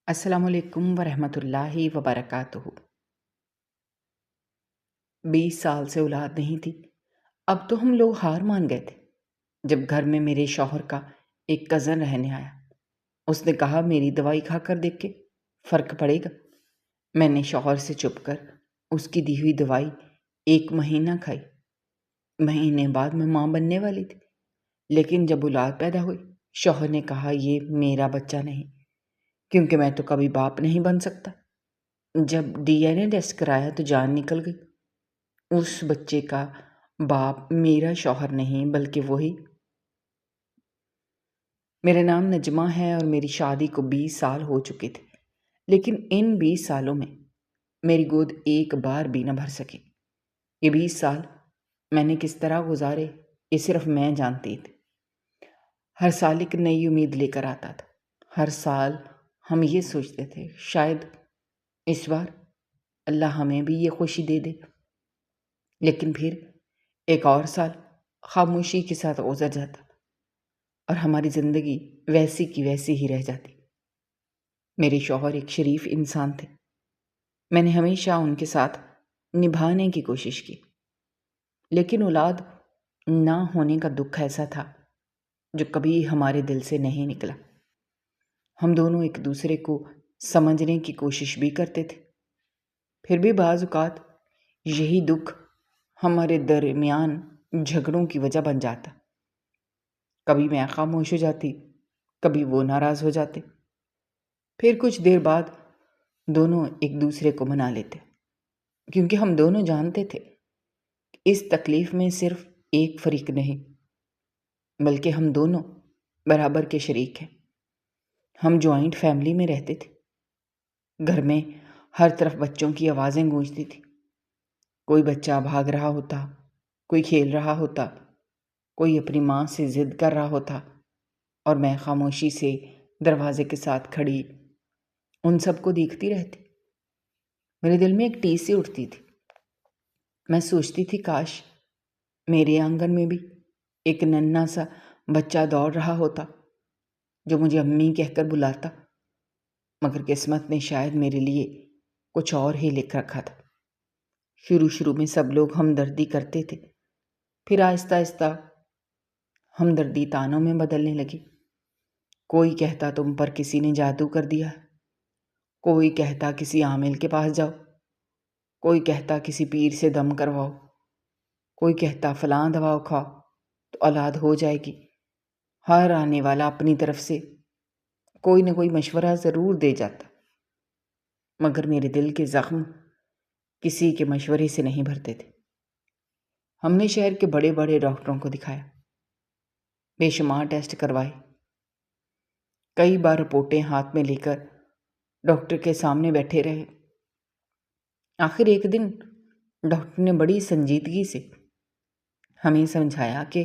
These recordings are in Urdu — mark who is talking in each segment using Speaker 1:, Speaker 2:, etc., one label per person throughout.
Speaker 1: السلام علیکم ورحمۃ اللہ وبرکاتہ۔ 20 سال سے اولاد نہیں تھی۔ اب تو ہم لوگ ہار مان گئے تھے جب گھر میں میرے شوہر کا ایک کزن رہنے آیا۔ اس نے کہا میری دوائی کھا کر دیکھ کے فرق پڑے گا۔ میں نے شوہر سے چھپ کر اس کی دی ہوئی دوائی 1 مہینہ کھائی۔ مہینے بعد میں ماں بننے والی تھی، لیکن جب اولاد پیدا ہوئی شوہر نے کہا یہ میرا بچہ نہیں، کیونکہ میں تو کبھی باپ نہیں بن سکتا۔ جب DNA ٹیسٹ کرایا تو جان نکل گئی۔ اس بچے کا باپ میرا شوہر نہیں بلکہ وہی۔ میرا نام نجمہ ہے اور میری شادی کو 20 سال ہو چکے تھے، لیکن ان 20 سالوں میں میری گود ایک بار بھی نہ بھر سکی۔ یہ 20 سال میں نے کس طرح گزارے یہ صرف میں جانتی تھی۔ ہر سال ایک نئی امید لے کر آتا تھا۔ ہر سال ہم یہ سوچتے تھے شاید اس بار اللہ ہمیں بھی یہ خوشی دے دے، لیکن پھر ایک اور سال خاموشی کے ساتھ گزر جاتا اور ہماری زندگی ویسی کی ویسی ہی رہ جاتی۔ میرے شوہر ایک شریف انسان تھے۔ میں نے ہمیشہ ان کے ساتھ نبھانے کی کوشش کی، لیکن اولاد نہ ہونے کا دکھ ایسا تھا جو کبھی ہمارے دل سے نہیں نکلا۔ ہم دونوں ایک دوسرے کو سمجھنے کی کوشش بھی کرتے تھے، پھر بھی بعض اوقات یہی دکھ ہمارے درمیان جھگڑوں کی وجہ بن جاتا۔ کبھی میں خاموش ہو جاتی، کبھی وہ ناراض ہو جاتے، پھر کچھ دیر بعد دونوں ایک دوسرے کو منا لیتے، کیونکہ ہم دونوں جانتے تھے اس تکلیف میں صرف ایک فریق نہیں بلکہ ہم دونوں برابر کے شریک ہیں۔ ہم جوائنٹ فیملی میں رہتے تھے۔ گھر میں ہر طرف بچوں کی آوازیں گونجتی تھی۔ کوئی بچہ بھاگ رہا ہوتا، کوئی کھیل رہا ہوتا، کوئی اپنی ماں سے ضد کر رہا ہوتا، اور میں خاموشی سے دروازے کے ساتھ کھڑی ان سب کو دیکھتی رہتی۔ میرے دل میں ایک ٹیس سی اٹھتی تھی۔ میں سوچتی تھی کاش میرے آنگن میں بھی ایک ننھا سا بچہ دوڑ رہا ہوتا جو مجھے امی کہہ کر بلاتا، مگر قسمت نے شاید میرے لیے کچھ اور ہی لکھ رکھا تھا۔ شروع میں سب لوگ ہمدردی کرتے تھے، پھر آہستہ آہستہ ہمدردی تانوں میں بدلنے لگی۔ کوئی کہتا تم پر کسی نے جادو کر دیا، کوئی کہتا کسی عامل کے پاس جاؤ، کوئی کہتا کسی پیر سے دم کرواؤ، کوئی کہتا فلاں دوا کھاؤ تو اولاد ہو جائے گی۔ ہر آنے والا اپنی طرف سے کوئی نہ کوئی مشورہ ضرور دے جاتا، مگر میرے دل کے زخم کسی کے مشورے سے نہیں بھرتے تھے۔ ہم نے شہر کے بڑے بڑے ڈاکٹروں کو دکھایا، بے شمار ٹیسٹ کروائے، کئی بار رپورٹیں ہاتھ میں لے کر ڈاکٹر کے سامنے بیٹھے رہے۔ آخر ایک دن ڈاکٹر نے بڑی سنجیدگی سے ہمیں سمجھایا کہ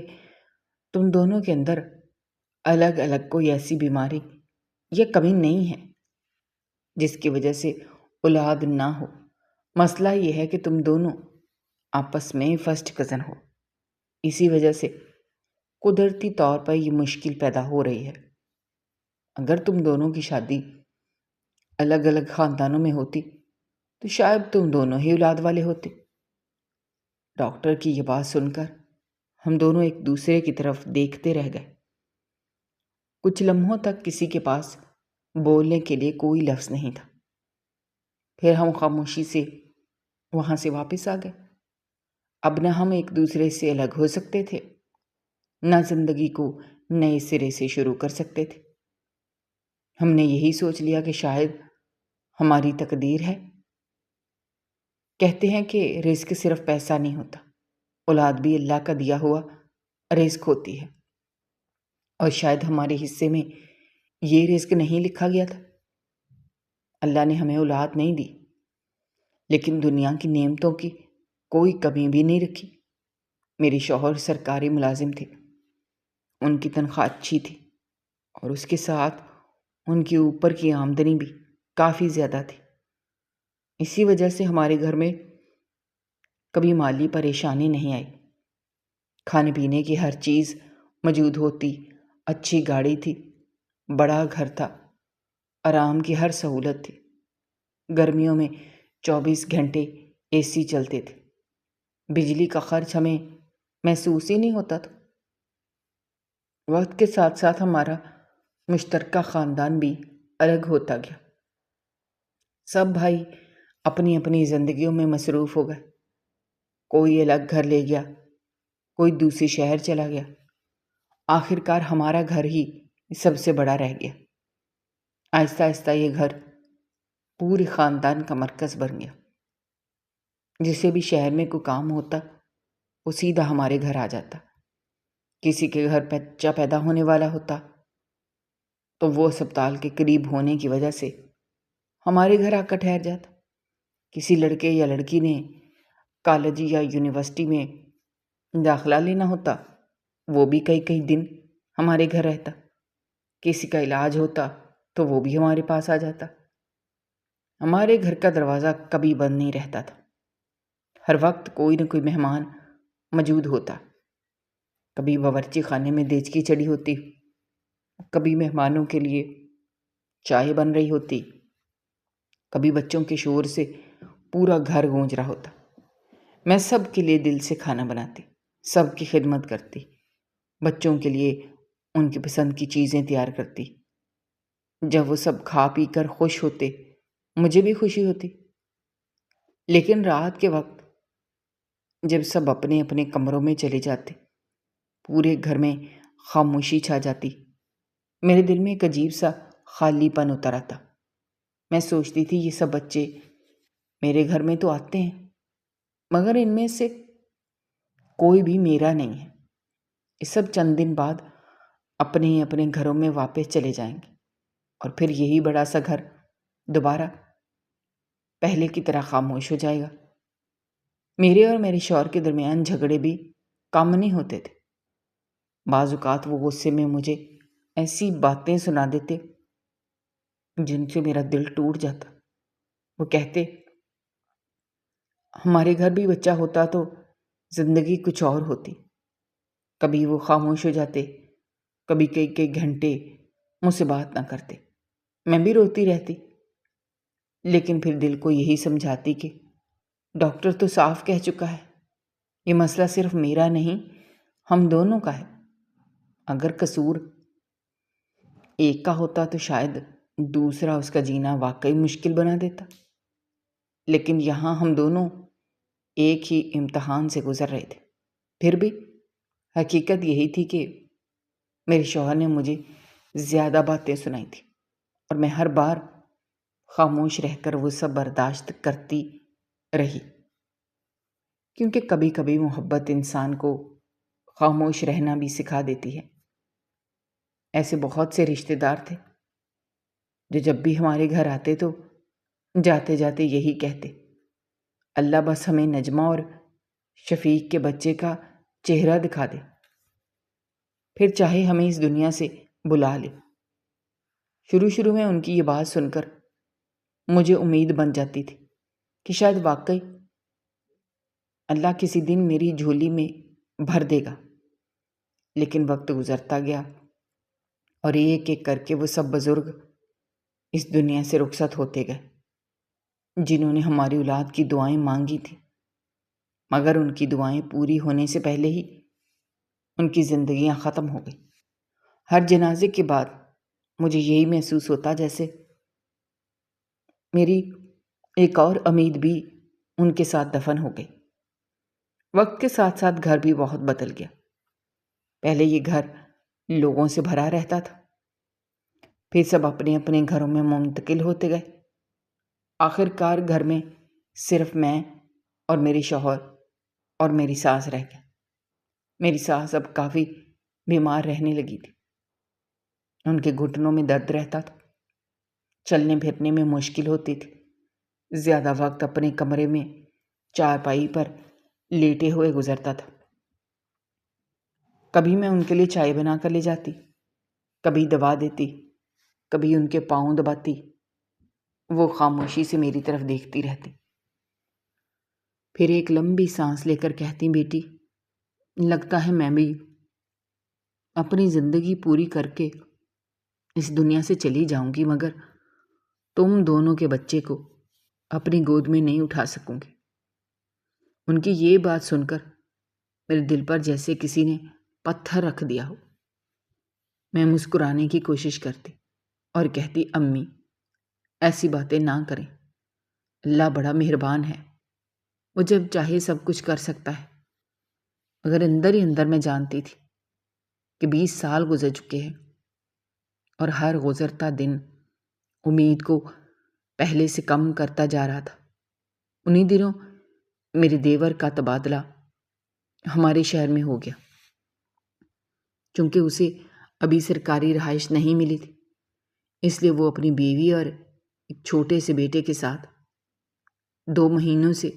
Speaker 1: تم دونوں کے اندر الگ الگ کوئی ایسی بیماری یا کمی نہیں ہے جس کی وجہ سے اولاد نہ ہو۔ مسئلہ یہ ہے کہ تم دونوں آپس میں فرسٹ کزن ہو، اسی وجہ سے قدرتی طور پر یہ مشکل پیدا ہو رہی ہے۔ اگر تم دونوں کی شادی الگ الگ خاندانوں میں ہوتی تو شاید تم دونوں ہی اولاد والے ہوتے۔ ڈاکٹر کی یہ بات سن کر ہم دونوں ایک دوسرے کی طرف دیکھتے رہ گئے۔ کچھ لمحوں تک کسی کے پاس بولنے کے لیے کوئی لفظ نہیں تھا۔ پھر ہم خاموشی سے وہاں سے واپس آ گئے۔ اب نہ ہم ایک دوسرے سے الگ ہو سکتے تھے، نہ زندگی کو نئے سرے سے شروع کر سکتے تھے۔ ہم نے یہی سوچ لیا کہ شاید ہماری تقدیر ہے۔ کہتے ہیں کہ رزق صرف پیسہ نہیں ہوتا، اولاد بھی اللہ کا دیا ہوا رزق ہوتی ہے، اور شاید ہمارے حصے میں یہ رزق نہیں لکھا گیا تھا۔ اللہ نے ہمیں اولاد نہیں دی، لیکن دنیا کی نعمتوں کی کوئی کمی بھی نہیں رکھی۔ میرے شوہر سرکاری ملازم تھے، ان کی تنخواہ اچھی تھی، اور اس کے ساتھ ان کی اوپر کی آمدنی بھی کافی زیادہ تھی۔ اسی وجہ سے ہمارے گھر میں کبھی مالی پریشانی نہیں آئی۔ کھانے پینے کی ہر چیز موجود ہوتی، اچھی گاڑی تھی، بڑا گھر تھا، آرام کی ہر سہولت تھی۔ گرمیوں میں 24 گھنٹے اے سی چلتے تھے، بجلی کا خرچ ہمیں محسوس ہی نہیں ہوتا تھا۔ وقت کے ساتھ ساتھ ہمارا مشترکہ خاندان بھی الگ ہوتا گیا۔ سب بھائی اپنی اپنی زندگیوں میں مصروف ہو گئے، کوئی الگ گھر لے گیا، کوئی دوسرے شہر چلا گیا۔ آخر کار ہمارا گھر ہی سب سے بڑا رہ گیا۔ آہستہ آہستہ یہ گھر پورے خاندان کا مرکز بن گیا۔ جسے بھی شہر میں کوئی کام ہوتا وہ سیدھا ہمارے گھر آ جاتا۔ کسی کے گھر بچہ پیدا ہونے والا ہوتا تو وہ اسپتال کے قریب ہونے کی وجہ سے ہمارے گھر آ کر ٹھہر جاتا۔ کسی لڑکے یا لڑکی نے کالج یا یونیورسٹی میں داخلہ لینا ہوتا، وہ بھی کئی دن ہمارے گھر رہتا۔ کسی کا علاج ہوتا تو وہ بھی ہمارے پاس آ جاتا۔ ہمارے گھر کا دروازہ کبھی بند نہیں رہتا تھا، ہر وقت کوئی نہ کوئی مہمان موجود ہوتا۔ کبھی باورچی خانے میں دیچکی چڑھی ہوتی، کبھی مہمانوں کے لیے چائے بن رہی ہوتی، کبھی بچوں کے شور سے پورا گھر گونج رہا ہوتا۔ میں سب کے لیے دل سے کھانا بناتی، سب کی خدمت کرتی، بچوں کے لیے ان کی پسند کی چیزیں تیار کرتی۔ جب وہ سب کھا پی کر خوش ہوتے، مجھے بھی خوشی ہوتی۔ لیکن رات کے وقت جب سب اپنے اپنے کمروں میں چلے جاتے، پورے گھر میں خاموشی چھا جاتی، میرے دل میں ایک عجیب سا خالی پن اتر آتا۔ میں سوچتی تھی یہ سب بچے میرے گھر میں تو آتے ہیں، مگر ان میں سے کوئی بھی میرا نہیں ہے۔ یہ سب چند دن بعد اپنے اپنے گھروں میں واپس چلے جائیں گے، اور پھر یہی بڑا سا گھر دوبارہ پہلے کی طرح خاموش ہو جائے گا۔ میرے اور میرے شوہر کے درمیان جھگڑے بھی کم نہیں ہوتے تھے۔ بعض اوقات وہ غصے میں مجھے ایسی باتیں سنا دیتے جن سے میرا دل ٹوٹ جاتا۔ وہ کہتے، ہمارے گھر بھی بچہ ہوتا تو زندگی کچھ اور ہوتی۔ کبھی وہ خاموش ہو جاتے، کبھی کئی گھنٹے مجھ سے بات نہ کرتے۔ میں بھی روتی رہتی، لیکن پھر دل کو یہی سمجھاتی کہ ڈاکٹر تو صاف کہہ چکا ہے، یہ مسئلہ صرف میرا نہیں، ہم دونوں کا ہے۔ اگر قصور ایک کا ہوتا تو شاید دوسرا اس کا جینا واقعی مشکل بنا دیتا، لیکن یہاں ہم دونوں ایک ہی امتحان سے گزر رہے تھے۔ پھر بھی حقیقت یہی تھی کہ میرے شوہر نے مجھے زیادہ باتیں سنائی تھی، اور میں ہر بار خاموش رہ کر وہ سب برداشت کرتی رہی، کیونکہ کبھی کبھی محبت انسان کو خاموش رہنا بھی سکھا دیتی ہے۔ ایسے بہت سے رشتہ دار تھے جو جب بھی ہمارے گھر آتے تو جاتے جاتے یہی کہتے، اللہ بس ہمیں نجمہ اور شفیق کے بچے کا چہرہ دکھا دے، پھر چاہے ہمیں اس دنیا سے بلا لے۔ شروع میں ان کی یہ بات سن کر مجھے امید بن جاتی تھی کہ شاید واقعی اللہ کسی دن میری جھولی میں بھر دے گا، لیکن وقت گزرتا گیا اور ایک ایک کر کے وہ سب بزرگ اس دنیا سے رخصت ہوتے گئے جنہوں نے ہماری اولاد کی دعائیں مانگی تھیں، مگر ان کی دعائیں پوری ہونے سے پہلے ہی ان کی زندگیاں ختم ہو گئی۔ ہر جنازے کے بعد مجھے یہی محسوس ہوتا جیسے میری ایک اور امید بھی ان کے ساتھ دفن ہو گئی۔ وقت کے ساتھ ساتھ گھر بھی بہت بدل گیا۔ پہلے یہ گھر لوگوں سے بھرا رہتا تھا، پھر سب اپنے اپنے گھروں میں منتقل ہوتے گئے۔ آخر کار گھر میں صرف میں اور میرے شوہر اور میری ساس رہ گئے۔ میری ساس اب کافی بیمار رہنے لگی تھی، ان کے گھٹنوں میں درد رہتا تھا، چلنے پھرنے میں مشکل ہوتی تھی، زیادہ وقت اپنے کمرے میں چارپائی پر لیٹے ہوئے گزرتا تھا۔ کبھی میں ان کے لیے چائے بنا کر لے جاتی، کبھی دوا دیتی، کبھی ان کے پاؤں دباتی۔ وہ خاموشی سے میری طرف دیکھتی رہتی، پھر ایک لمبی سانس لے کر کہتی، بیٹی لگتا ہے میں بھی اپنی زندگی پوری کر کے اس دنیا سے چلی جاؤں گی، مگر تم دونوں کے بچے کو اپنی گود میں نہیں اٹھا سکوں گی۔ ان کی یہ بات سن کر میرے دل پر جیسے کسی نے پتھر رکھ دیا ہو۔ میں مسکرانے کی کوشش کرتی اور کہتی، امی ایسی باتیں نہ کریں، اللہ بڑا مہربان ہے، وہ جب چاہے سب کچھ کر سکتا ہے۔ مگر اندر ہی اندر میں جانتی تھی کہ 20 سال گزر چکے ہیں اور ہر گزرتا دن امید کو پہلے سے کم کرتا جا رہا تھا۔ انہی دنوں میرے دیور کا تبادلہ ہمارے شہر میں ہو گیا۔ چونکہ اسے ابھی سرکاری رہائش نہیں ملی تھی، اس لیے وہ اپنی بیوی اور ایک چھوٹے سے بیٹے کے ساتھ 2 مہینوں سے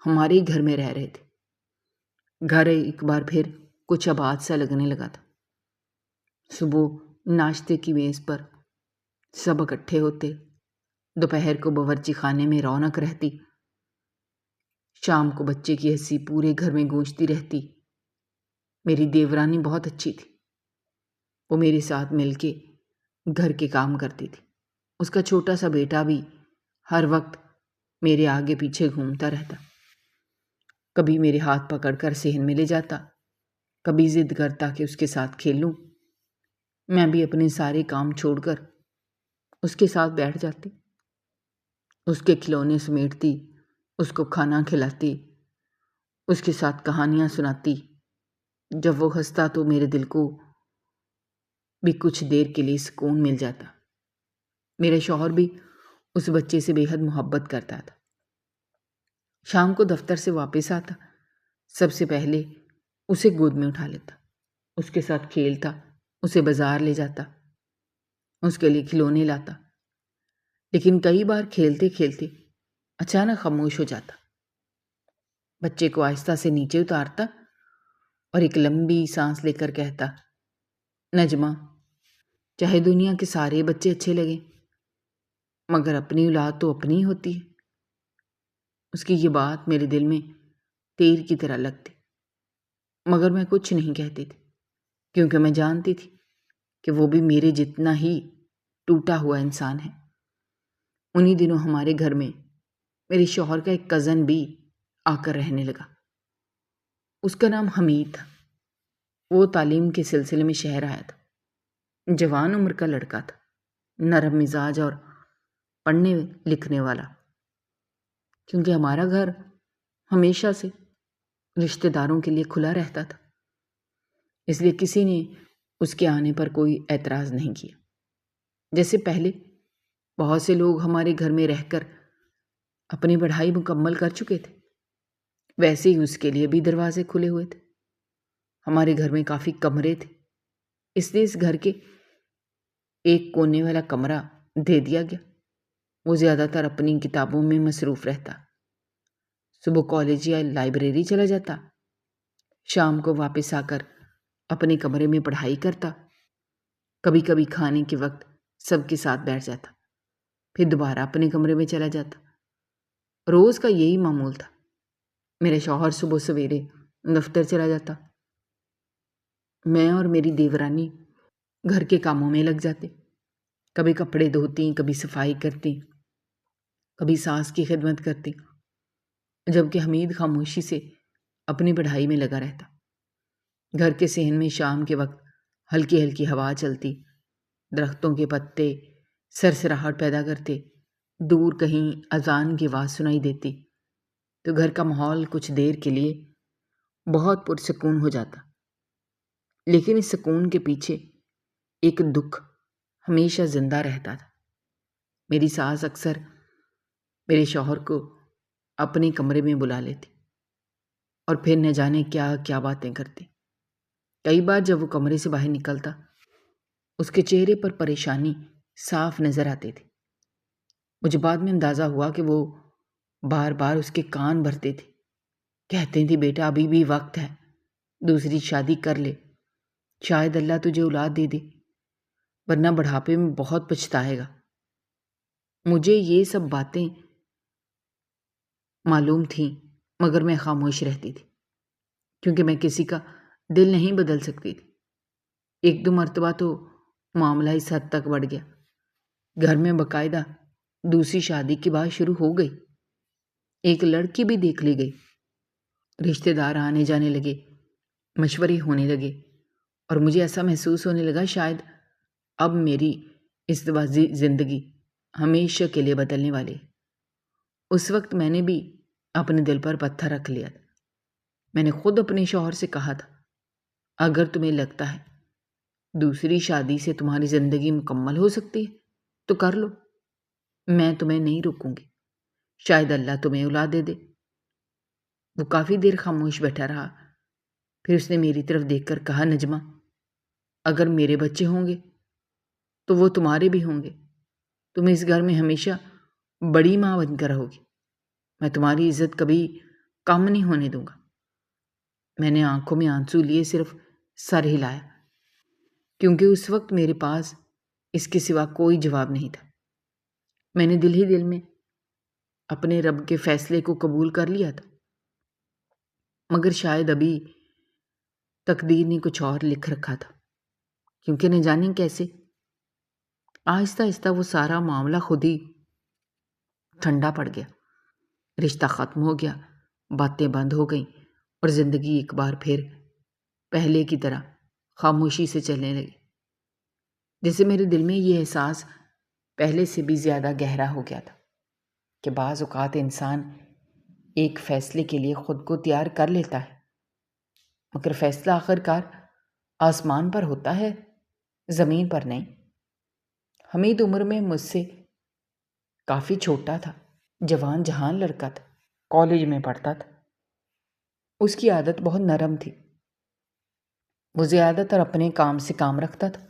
Speaker 1: ہمارے ہی گھر میں رہ رہے تھے۔ گھر ایک بار پھر کچھ آباد سا لگنے لگا تھا۔ صبح ناشتے کی میز پر سب اکٹھے ہوتے، دوپہر کو باورچی خانے میں رونق رہتی، شام کو بچے کی ہنسی پورے گھر میں گونجتی رہتی۔ میری دیورانی بہت اچھی تھی، وہ میرے ساتھ مل کے گھر کے کام کرتی تھی۔ اس کا چھوٹا سا بیٹا بھی ہر وقت میرے آگے پیچھے گھومتا رہتا، کبھی میرے ہاتھ پکڑ کر صحن میں لے جاتا، کبھی ضد کرتا کہ اس کے ساتھ کھیلوں۔ میں بھی اپنے سارے کام چھوڑ کر اس کے ساتھ بیٹھ جاتی، اس کے کھلونے سمیٹتی، اس کو کھانا کھلاتی، اس کے ساتھ کہانیاں سناتی۔ جب وہ ہنستا تو میرے دل کو بھی کچھ دیر کے لیے سکون مل جاتا۔ میرے شوہر بھی اس بچے سے بے حد محبت کرتا تھا۔ شام کو دفتر سے واپس آتا، سب سے پہلے اسے گود میں اٹھا لیتا، اس کے ساتھ کھیلتا، اسے بازار لے جاتا، اس کے لیے کھلونے لاتا۔ لیکن کئی بار کھیلتے کھیلتے اچانک خاموش ہو جاتا، بچے کو آہستہ سے نیچے اتارتا اور ایک لمبی سانس لے کر کہتا، نجمہ، چاہے دنیا کے سارے بچے اچھے لگیں مگر اپنی اولاد تو اپنی ہی ہوتی ہے۔ اس کی یہ بات میرے دل میں تیر کی طرح لگتی، مگر میں کچھ نہیں کہتی تھی، کیونکہ میں جانتی تھی کہ وہ بھی میرے جتنا ہی ٹوٹا ہوا انسان ہے۔ انہی دنوں ہمارے گھر میں میرے شوہر کا ایک کزن بھی آ کر رہنے لگا۔ اس کا نام حمید تھا۔ وہ تعلیم کے سلسلے میں شہر آیا تھا۔ جوان عمر کا لڑکا تھا، نرم مزاج اور پڑھنے لکھنے والا۔ کیونکہ ہمارا گھر ہمیشہ سے رشتہ داروں کے لیے کھلا رہتا تھا، اس لیے کسی نے اس کے آنے پر کوئی اعتراض نہیں کیا۔ جیسے پہلے بہت سے لوگ ہمارے گھر میں رہ کر اپنی پڑھائی مکمل کر چکے تھے، ویسے ہی اس کے لیے بھی دروازے کھلے ہوئے تھے۔ ہمارے گھر میں کافی کمرے تھے، اس لیے اس گھر کے ایک کونے والا کمرہ دے دیا گیا۔ وہ زیادہ تر اپنی کتابوں میں مصروف رہتا، صبح کالج یا لائبریری چلا جاتا، شام کو واپس آ کر اپنے کمرے میں پڑھائی کرتا، کبھی کبھی کھانے کے وقت سب کے ساتھ بیٹھ جاتا، پھر دوبارہ اپنے کمرے میں چلا جاتا۔ روز کا یہی معمول تھا۔ میرے شوہر صبح سویرے دفتر چلا جاتا، میں اور میری دیورانی گھر کے کاموں میں لگ جاتے، کبھی کپڑے دھوتی، کبھی صفائی کرتی، کبھی ساس کی خدمت کرتی، جبکہ حمید خاموشی سے اپنی پڑھائی میں لگا رہتا۔ گھر کے صحن میں شام کے وقت ہلکی ہلکی ہوا چلتی، درختوں کے پتے سرسراہٹ پیدا کرتے، دور کہیں اذان کی آواز سنائی دیتی تو گھر کا ماحول کچھ دیر کے لیے بہت پرسکون ہو جاتا۔ لیکن اس سکون کے پیچھے ایک دکھ ہمیشہ زندہ رہتا تھا۔ میری ساس اکثر میرے شوہر کو اپنے کمرے میں بلا لیتی اور پھر نہ جانے کیا کیا باتیں کرتی۔ کئی بار جب وہ کمرے سے باہر نکلتا، اس کے چہرے پر پریشانی صاف نظر آتی تھی۔ مجھے بعد میں اندازہ ہوا کہ وہ بار بار اس کے کان بھرتے تھے، کہتے تھے، بیٹا ابھی بھی وقت ہے، دوسری شادی کر لے، شاید اللہ تجھے اولاد دے دے، ورنہ بڑھاپے میں بہت پچھتائے گا۔ مجھے یہ سب باتیں معلوم تھیں، مگر میں خاموش رہتی تھی، کیونکہ میں کسی کا دل نہیں بدل سکتی تھی۔ ایک دو مرتبہ تو معاملہ اس حد تک بڑھ گیا، گھر میں باقاعدہ دوسری شادی کی بات شروع ہو گئی، ایک لڑکی بھی دیکھ لی گئی، رشتہ دار آنے جانے لگے، مشورے ہونے لگے، اور مجھے ایسا محسوس ہونے لگا شاید اب میری ازدواجی زندگی ہمیشہ کے لیے بدلنے والی ہے۔ اس وقت میں نے بھی اپنے دل پر پتھر رکھ لیا تھا۔ میں نے خود اپنے شوہر سے کہا تھا، اگر تمہیں لگتا ہے دوسری شادی سے تمہاری زندگی مکمل ہو سکتی ہے تو کر لو، میں تمہیں نہیں روکوں گی، شاید اللہ تمہیں اولاد دے دے۔ وہ کافی دیر خاموش بیٹھا رہا، پھر اس نے میری طرف دیکھ کر کہا، نجمہ، اگر میرے بچے ہوں گے تو وہ تمہارے بھی ہوں گے، تم اس گھر میں ہمیشہ بڑی ماں بن کر رہو گی، میں تمہاری عزت کبھی کم نہیں ہونے دوں گا۔ میں نے آنکھوں میں آنسو لیے صرف سر ہلایا، کیونکہ اس وقت میرے پاس اس کے سوا کوئی جواب نہیں تھا۔ میں نے دل ہی دل میں اپنے رب کے فیصلے کو قبول کر لیا تھا، مگر شاید ابھی تقدیر نے کچھ اور لکھ رکھا تھا، کیونکہ نہ جانے کیسے آہستہ آہستہ وہ سارا معاملہ خود ہی ٹھنڈا پڑ گیا، رشتہ ختم ہو گیا، باتیں بند ہو گئیں، اور زندگی ایک بار پھر پہلے کی طرح خاموشی سے چلنے لگی، جیسے میرے دل میں یہ احساس پہلے سے بھی زیادہ گہرا ہو گیا تھا کہ بعض اوقات انسان ایک فیصلے کے لیے خود کو تیار کر لیتا ہے، مگر فیصلہ آخر کار آسمان پر ہوتا ہے، زمین پر نہیں۔ حمید عمر میں مجھ سے کافی چھوٹا تھا، جوان جہان لڑکا تھا، کالج میں پڑھتا تھا۔ اس کی عادت بہت نرم تھی، وہ زیادہ تر اپنے کام سے کام رکھتا تھا،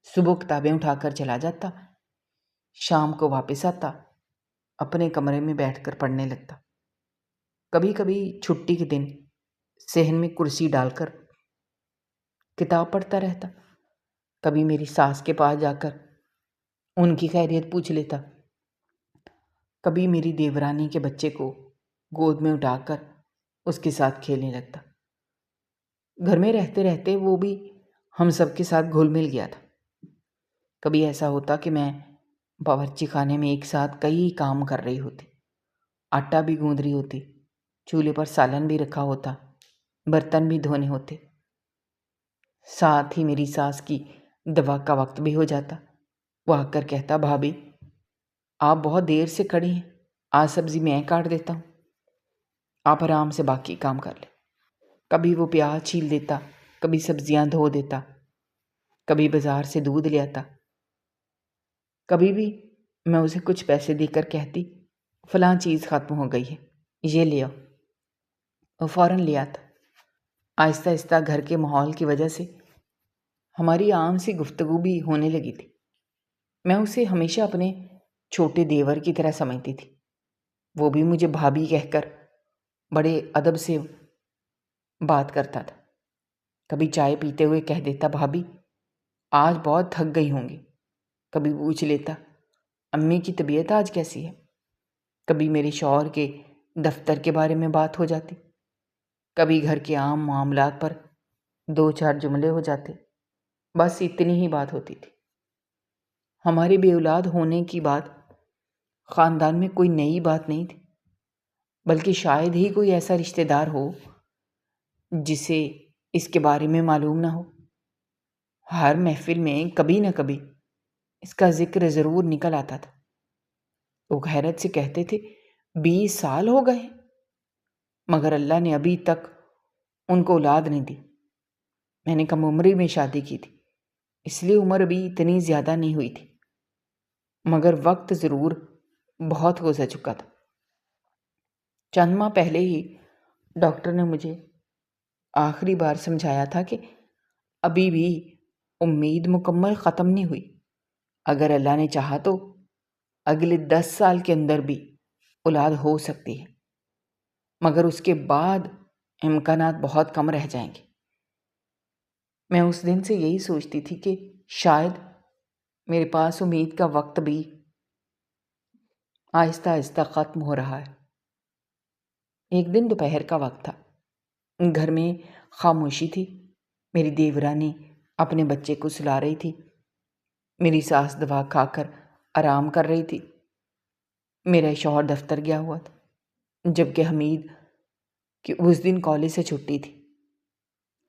Speaker 1: صبح کتابیں اٹھا کر چلا جاتا، شام کو واپس آتا، اپنے کمرے میں بیٹھ کر پڑھنے لگتا، کبھی کبھی چھٹی کے دن صحن میں کرسی ڈال کر کتاب پڑھتا رہتا، کبھی میری ساس کے پاس جا کر ان کی خیریت پوچھ لیتا، کبھی میری دیورانی کے بچے کو گود میں اٹھا کر اس کے ساتھ کھیلنے لگتا۔ گھر میں رہتے رہتے وہ بھی ہم سب کے ساتھ گھل مل گیا تھا۔ کبھی ایسا ہوتا کہ میں باورچی خانے میں ایک ساتھ کئی کام کر رہی ہوتی، آٹا بھی گوندھ رہی ہوتی، چولہے پر سالن بھی رکھا ہوتا، برتن بھی دھونے ہوتے، ساتھ ہی میری ساس کی دوا کا وقت بھی ہو جاتا۔ وہ آ کر کہتا، بھابھی آپ بہت دیر سے کھڑی ہیں، آج سبزی میں کاٹ دیتا ہوں، آپ آرام سے باقی کام کر لیں۔ کبھی وہ پیاز چھیل دیتا، کبھی سبزیاں دھو دیتا، کبھی بازار سے دودھ لے آتا، کبھی بھی میں اسے کچھ پیسے دے کر کہتی، فلاں چیز ختم ہو گئی ہے، یہ لے آؤ، وہ فوراً لے آتا۔ آہستہ آہستہ گھر کے ماحول کی وجہ سے ہماری عام سی گفتگو بھی ہونے لگی تھی۔ میں اسے ہمیشہ اپنے چھوٹے دیور کی طرح سمجھتی تھی، وہ بھی مجھے بھابھی کہہ کر بڑے ادب سے بات کرتا تھا۔ کبھی چائے پیتے ہوئے کہہ دیتا، بھابھی آج بہت تھک گئی ہوں گی۔ کبھی پوچھ لیتا، امی کی طبیعت آج کیسی ہے؟ کبھی میرے شوہر کے دفتر کے بارے میں بات ہو جاتی، کبھی گھر کے عام معاملات پر دو چار جملے ہو جاتے، بس اتنی ہی بات ہوتی تھی۔ ہمارے بے اولاد ہونے کی بات خاندان میں کوئی نئی بات نہیں تھی، بلکہ شاید ہی کوئی ایسا رشتہ دار ہو جسے اس کے بارے میں معلوم نہ ہو۔ ہر محفل میں کبھی نہ کبھی اس کا ذکر ضرور نکل آتا تھا۔ وہ حیرت سے کہتے تھے، 20 سال ہو گئے مگر اللہ نے ابھی تک ان کو اولاد نہیں دی۔ میں نے کم عمری میں شادی کی تھی، اس لیے عمر ابھی اتنی زیادہ نہیں ہوئی تھی، مگر وقت ضرور بہت گزر چکا تھا۔ چند ماہ پہلے ہی ڈاکٹر نے مجھے آخری بار سمجھایا تھا کہ ابھی بھی امید مکمل ختم نہیں ہوئی، اگر اللہ نے چاہا تو اگلے 10 سال کے اندر بھی اولاد ہو سکتی ہے، مگر اس کے بعد امکانات بہت کم رہ جائیں گے۔ میں اس دن سے یہی سوچتی تھی کہ شاید میرے پاس امید کا وقت بھی آہستہ آہستہ ختم ہو رہا ہے۔ ایک دن دوپہر کا وقت تھا، گھر میں خاموشی تھی، میری دیورانی اپنے بچے کو سلا رہی تھی، میری ساس دوا کھا کر آرام کر رہی تھی، میرا شوہر دفتر گیا ہوا تھا، جبکہ حمید کہ اس دن کالج سے چھٹی تھی۔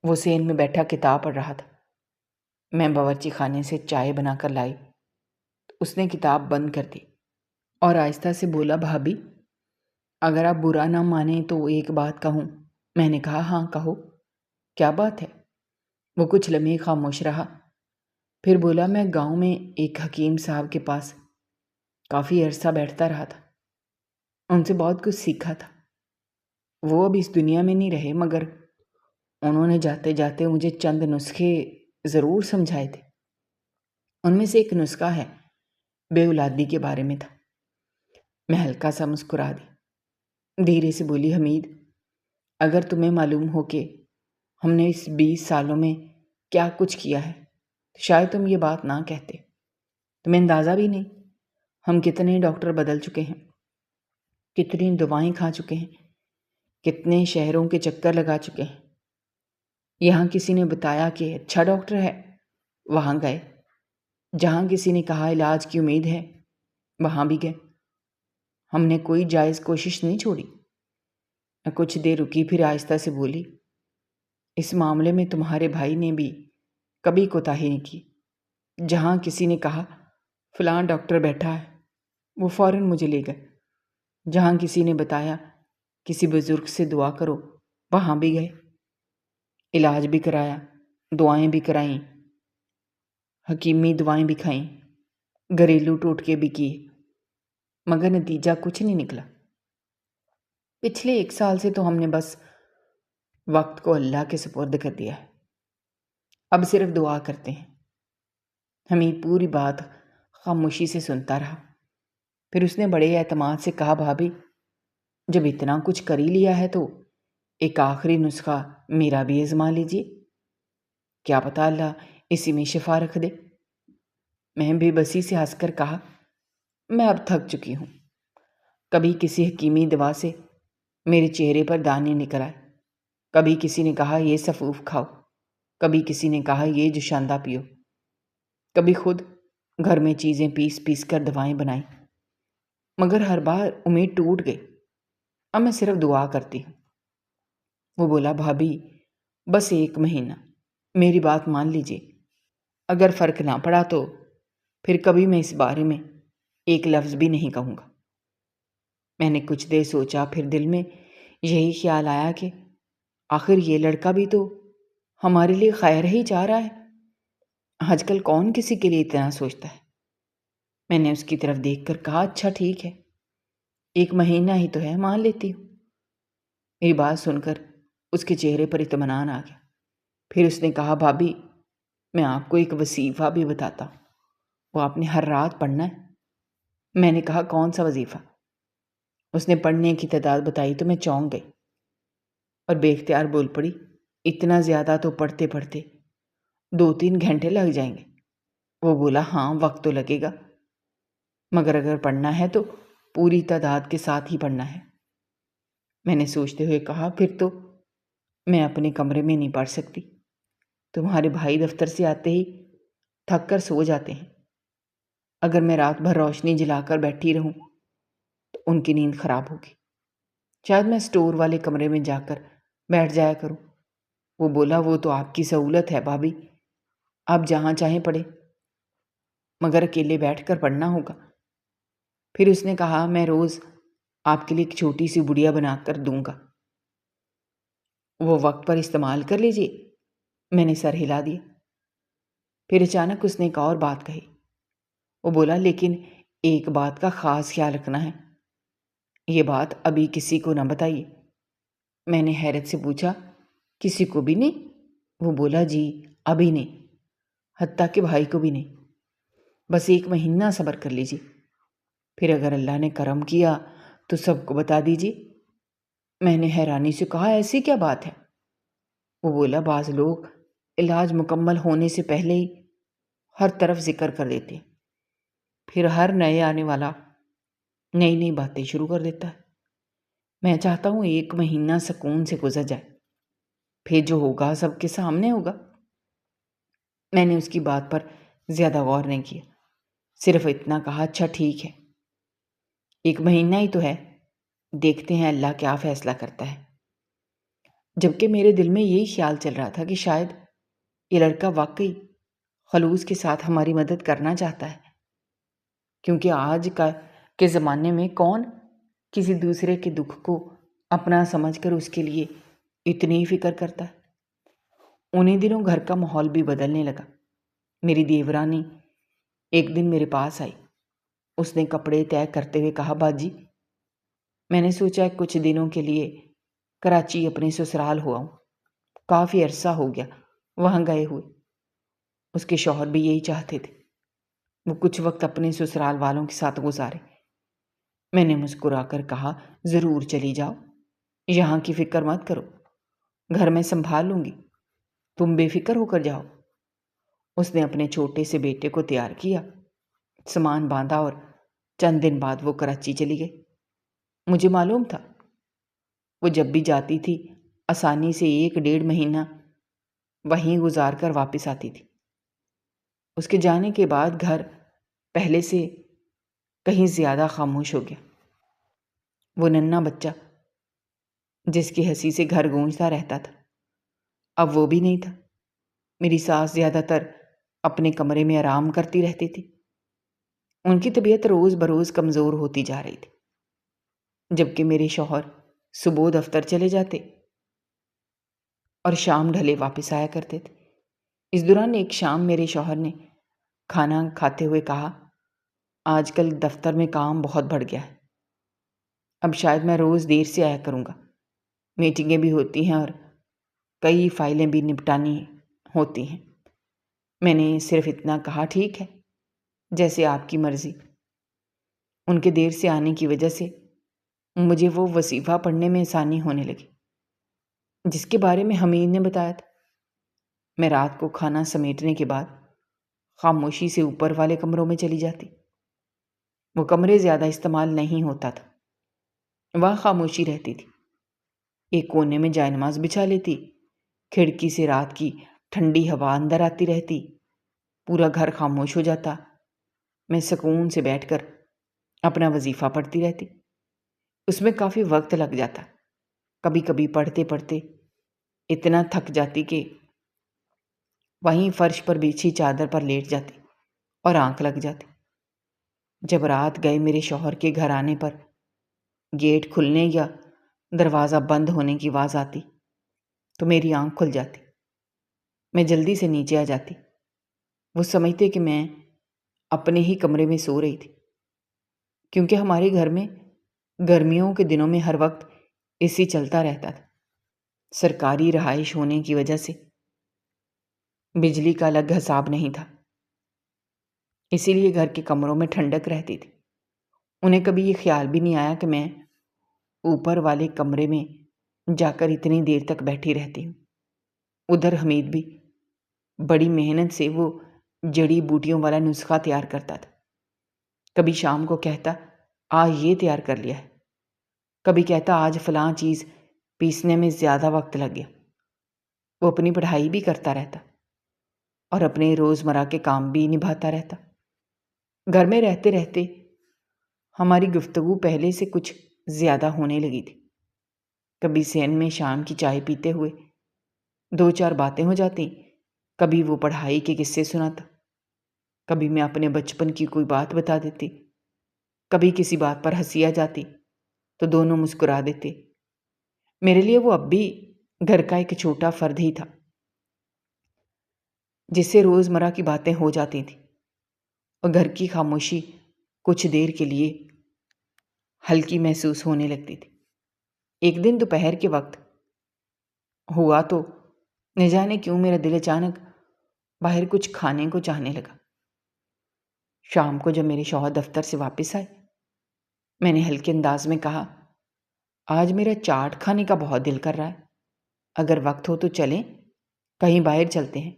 Speaker 1: وہ سین میں بیٹھا کتاب پڑھ رہا تھا۔ میں باورچی خانے سے چائے بنا کر لائی۔ اس نے کتاب بند کر دی اور آہستہ سے بولا، بھابھی اگر آپ برا نہ مانیں تو ایک بات کہوں؟ میں نے کہا، ہاں کہو، کیا بات ہے؟ وہ کچھ لمحے خاموش رہا، پھر بولا، میں گاؤں میں ایک حکیم صاحب کے پاس کافی عرصہ بیٹھتا رہا تھا، ان سے بہت کچھ سیکھا تھا۔ وہ اب اس دنیا میں نہیں رہے، مگر انہوں نے جاتے جاتے مجھے چند نسخے ضرور سمجھائے تھے۔ ان میں سے ایک نسخہ ہے بے اولادی کے بارے میں تھا۔ میں ہلکا سا مسکرا دی، دھیرے سے بولی، حمید اگر تمہیں معلوم ہو کہ ہم نے اس 20 سالوں میں کیا کچھ کیا ہے تو شاید تم یہ بات نہ کہتے۔ تمہیں اندازہ بھی نہیں ہم کتنے ڈاکٹر بدل چکے ہیں، کتنی دوائیں کھا چکے ہیں، کتنے شہروں کے چکر لگا چکے ہیں۔ یہاں کسی نے بتایا کہ اچھا ڈاکٹر ہے، وہاں گئے۔ جہاں کسی نے کہا علاج کی امید ہے، وہاں بھی گئے۔ ہم نے کوئی جائز کوشش نہیں چھوڑی۔ میں کچھ دیر رکی، پھر آہستہ سے بولی، اس معاملے میں تمہارے بھائی نے بھی کبھی کوتاہی نہیں کی۔ جہاں کسی نے کہا فلاں ڈاکٹر بیٹھا ہے، وہ فوراً مجھے لے گئے۔ جہاں کسی نے بتایا کسی بزرگ سے دعا کرو، وہاں بھی گئے۔ علاج بھی کرایا، دعائیں بھی کرائیں، حکیمی دوائیں بھی کھائیں، گھریلو ٹوٹکے بھی کیے، مگر نتیجہ کچھ نہیں نکلا۔ پچھلے 1 سال سے تو ہم نے بس وقت کو اللہ کے سپرد کر دیا ہے، اب صرف دعا کرتے ہیں۔ حمید پوری بات خاموشی سے سنتا رہا، پھر اس نے بڑے اعتماد سے کہا، بھابھی جب اتنا کچھ کر ہی لیا ہے تو ایک آخری نسخہ میرا بھی آزما لیجیے، کیا پتہ اللہ اسی میں شفا رکھ دے۔ میں بے بسی سے ہنس کر کہا، میں اب تھک چکی ہوں۔ کبھی کسی حکیمی دوا سے میرے چہرے پر دانے نکل آئے، کبھی کسی نے کہا یہ سفوف کھاؤ، کبھی کسی نے کہا یہ جوشاندہ پیو، کبھی خود گھر میں چیزیں پیس پیس کر دوائیں بنائیں، مگر ہر بار امید ٹوٹ گئی۔ اب میں صرف دعا کرتی ہوں۔ وہ بولا، بھابھی بس 1 مہینہ میری بات مان لیجیے، اگر فرق نہ پڑا تو پھر کبھی میں اس بارے میں ایک لفظ بھی نہیں کہوں گا۔ میں نے کچھ دیر سوچا، پھر دل میں یہی خیال آیا کہ آخر یہ لڑکا بھی تو ہمارے لیے خیر ہی چاہ رہا ہے۔ آج کل کون کسی کے لیے اتنا سوچتا ہے؟ میں نے اس کی طرف دیکھ کر کہا، اچھا ٹھیک ہے، 1 مہینہ ہی تو ہے، مان لیتی ہوں۔ میری بات سن کر اس کے چہرے پر اطمینان آ گیا۔ پھر اس نے کہا، بھابھی میں آپ کو ایک وظیفہ بھی بتاتا ہوں، وہ آپ نے ہر رات پڑھنا ہے۔ میں نے کہا، کون سا وظیفہ؟ اس نے پڑھنے کی تعداد بتائی تو میں چونک گئی اور بے اختیار بول پڑی، اتنا زیادہ تو پڑھتے پڑھتے 2-3 گھنٹے لگ جائیں گے۔ وہ بولا، ہاں وقت تو لگے گا، مگر اگر پڑھنا ہے تو پوری تعداد کے ساتھ ہی پڑھنا ہے۔ میں نے سوچتے ہوئے کہا، پھر تو میں اپنے کمرے میں نہیں پڑھ سکتی، تمہارے بھائی دفتر سے آتے ہی تھک کر سو جاتے ہیں۔ اگر میں رات بھر روشنی جلا کر بیٹھی رہوں تو ان کی نیند خراب ہوگی، شاید میں اسٹور والے کمرے میں جا کر بیٹھ جایا کروں۔ وہ بولا، وہ تو آپ کی سہولت ہے بھابھی، آپ جہاں چاہیں پڑھیں، مگر اکیلے بیٹھ کر پڑھنا ہوگا۔ پھر اس نے کہا، میں روز آپ کے لیے ایک چھوٹی سی گڑیا بنا کر دوں گا، وہ وقت پر استعمال کر لیجیے۔ میں نے سر ہلا دیا۔ پھر اچانک اس نے ایک اور بات کہی۔ وہ بولا، لیکن ایک بات کا خاص خیال رکھنا ہے، یہ بات ابھی کسی کو نہ بتائیے۔ میں نے حیرت سے پوچھا، کسی کو بھی نہیں؟ وہ بولا، جی ابھی نہیں، حتیٰ کہ بھائی کو بھی نہیں، بس 1 مہینہ صبر کر لیجیے، پھر اگر اللہ نے کرم کیا تو سب کو بتا دیجیے۔ میں نے حیرانی سے کہا، ایسی کیا بات ہے؟ وہ بولا، بعض لوگ علاج مکمل ہونے سے پہلے ہی ہر طرف ذکر کر دیتے ہیں، پھر ہر نئے آنے والا نئی نئی باتیں شروع کر دیتا ہے۔ میں چاہتا ہوں 1 مہینہ سکون سے گزر جائے، پھر جو ہوگا سب کے سامنے ہوگا۔ میں نے اس کی بات پر زیادہ غور نہیں کیا، صرف اتنا کہا، اچھا ٹھیک ہے۔ 1 مہینہ ہی تو ہے، دیکھتے ہیں اللہ کیا فیصلہ کرتا ہے۔ جبکہ میرے دل میں یہی خیال چل رہا تھا کہ شاید یہ لڑکا واقعی خلوص کے ساتھ ہماری مدد کرنا چاہتا ہے، کیونکہ آج کے زمانے میں کون کسی دوسرے کے دکھ کو اپنا سمجھ کر اس کے لیے اتنی فکر کرتا ہے۔ انہیں دنوں گھر کا ماحول بھی بدلنے لگا۔ میری دیورانی ایک دن میرے پاس آئی۔ اس نے کپڑے طے کرتے ہوئے کہا، باجی میں نے سوچا کچھ دنوں کے لیے کراچی اپنے سسرال ہو آؤں، کافی عرصہ ہو گیا وہاں گئے ہوئے۔ اس کے شوہر بھی یہی چاہتے تھے، وہ کچھ وقت اپنے سسرال والوں کے ساتھ گزارے۔ میں نے مسکرا کر کہا، ضرور چلی جاؤ، یہاں کی فکر مت کرو، گھر میں سنبھال لوں گی، تم بے فکر ہو کر جاؤ۔ اس نے اپنے چھوٹے سے بیٹے کو تیار کیا، سامان باندھا اور چند دن بعد وہ کراچی چلی گئی۔ مجھے معلوم تھا وہ جب بھی جاتی تھی آسانی سے 1 ڈیڑھ مہینہ وہیں گزار کر واپس آتی تھی۔ اس کے جانے کے بعد گھر پہلے سے کہیں زیادہ خاموش ہو گیا۔ وہ ننھا بچہ جس کی ہنسی سے گھر گونجتا رہتا تھا اب وہ بھی نہیں تھا۔ میری ساس زیادہ تر اپنے کمرے میں آرام کرتی رہتی تھی۔ ان کی طبیعت روز بروز کمزور ہوتی جا رہی تھی، جبکہ میرے شوہر صبح دفتر چلے جاتے اور شام ڈھلے واپس آیا کرتے تھے۔ اس دوران ایک شام میرے شوہر نے کھانا کھاتے ہوئے کہا، آج کل دفتر میں کام بہت بڑھ گیا ہے، اب شاید میں روز دیر سے آیا کروں گا، میٹنگیں بھی ہوتی ہیں اور کئی فائلیں بھی نپٹانی ہوتی ہیں۔ میں نے صرف اتنا کہا، ٹھیک ہے، جیسے آپ کی مرضی۔ ان کے دیر سے آنے کی وجہ سے مجھے وہ وظیفہ پڑھنے میں آسانی ہونے لگی جس کے بارے میں حمید نے بتایا تھا۔ میں رات کو کھانا سمیٹنے کے بعد خاموشی سے اوپر والے کمروں میں چلی جاتی۔ وہ کمرے زیادہ استعمال نہیں ہوتا تھا، وہاں خاموشی رہتی تھی۔ ایک کونے میں جائے نماز بچھا لیتی، کھڑکی سے رات کی ٹھنڈی ہوا اندر آتی رہتی، پورا گھر خاموش ہو جاتا۔ میں سکون سے بیٹھ کر اپنا وظیفہ پڑھتی رہتی۔ اس میں کافی وقت لگ جاتا، کبھی کبھی پڑھتے پڑھتے اتنا تھک جاتی کہ وہیں فرش پر بچھی چادر پر لیٹ جاتی اور آنکھ لگ جاتی۔ جب رات گئے میرے شوہر کے گھر آنے پر گیٹ کھلنے یا دروازہ بند ہونے کی آواز آتی تو میری آنکھ کھل جاتی۔ میں جلدی سے نیچے آ جاتی۔ وہ سمجھتے کہ میں اپنے ہی کمرے میں سو رہی تھی، کیونکہ ہمارے گھر میں گرمیوں کے دنوں میں ہر وقت اے سی چلتا رہتا تھا۔ سرکاری رہائش ہونے کی وجہ سے بجلی کا الگ حساب نہیں تھا، اسی لیے گھر کے کمروں میں ٹھنڈک رہتی تھی۔ انہیں کبھی یہ خیال بھی نہیں آیا کہ میں اوپر والے کمرے میں جا کر اتنی دیر تک بیٹھی رہتی ہوں۔ ادھر حمید بھی بڑی محنت سے وہ جڑی بوٹیوں والا نسخہ تیار کرتا تھا۔ کبھی شام کو کہتا، آج یہ تیار کر لیا ہے، کبھی کہتا آج فلاں چیز پیسنے میں زیادہ وقت لگ گیا۔ وہ اپنی پڑھائی بھی کرتا رہتا اور اپنے روزمرہ کے کام بھی نبھاتا رہتا۔ گھر میں رہتے رہتے ہماری گفتگو پہلے سے کچھ زیادہ ہونے لگی تھی۔ کبھی صحن میں شام کی چائے پیتے ہوئے 2-4 باتیں ہو جاتی، کبھی وہ پڑھائی کے قصے سناتا، کبھی میں اپنے بچپن کی کوئی بات بتا دیتی، کبھی کسی بات پر ہنسی آ جاتی تو دونوں مسکرا دیتے۔ میرے لیے وہ اب بھی گھر کا ایک چھوٹا فرد ہی تھا جس سے روزمرہ کی باتیں ہو جاتی تھیں اور گھر کی خاموشی کچھ دیر کے لیے ہلکی محسوس ہونے لگتی تھی۔ ایک دن دوپہر کے وقت ہوا تو نہ جانے کیوں میرا دل اچانک باہر کچھ کھانے کو چاہنے لگا۔ شام کو جب میرے شوہر دفتر سے واپس آئے، میں نے ہلکے انداز میں کہا، آج میرا چاٹ کھانے کا بہت دل کر رہا ہے، اگر وقت ہو تو چلیں، کہیں باہر چلتے ہیں۔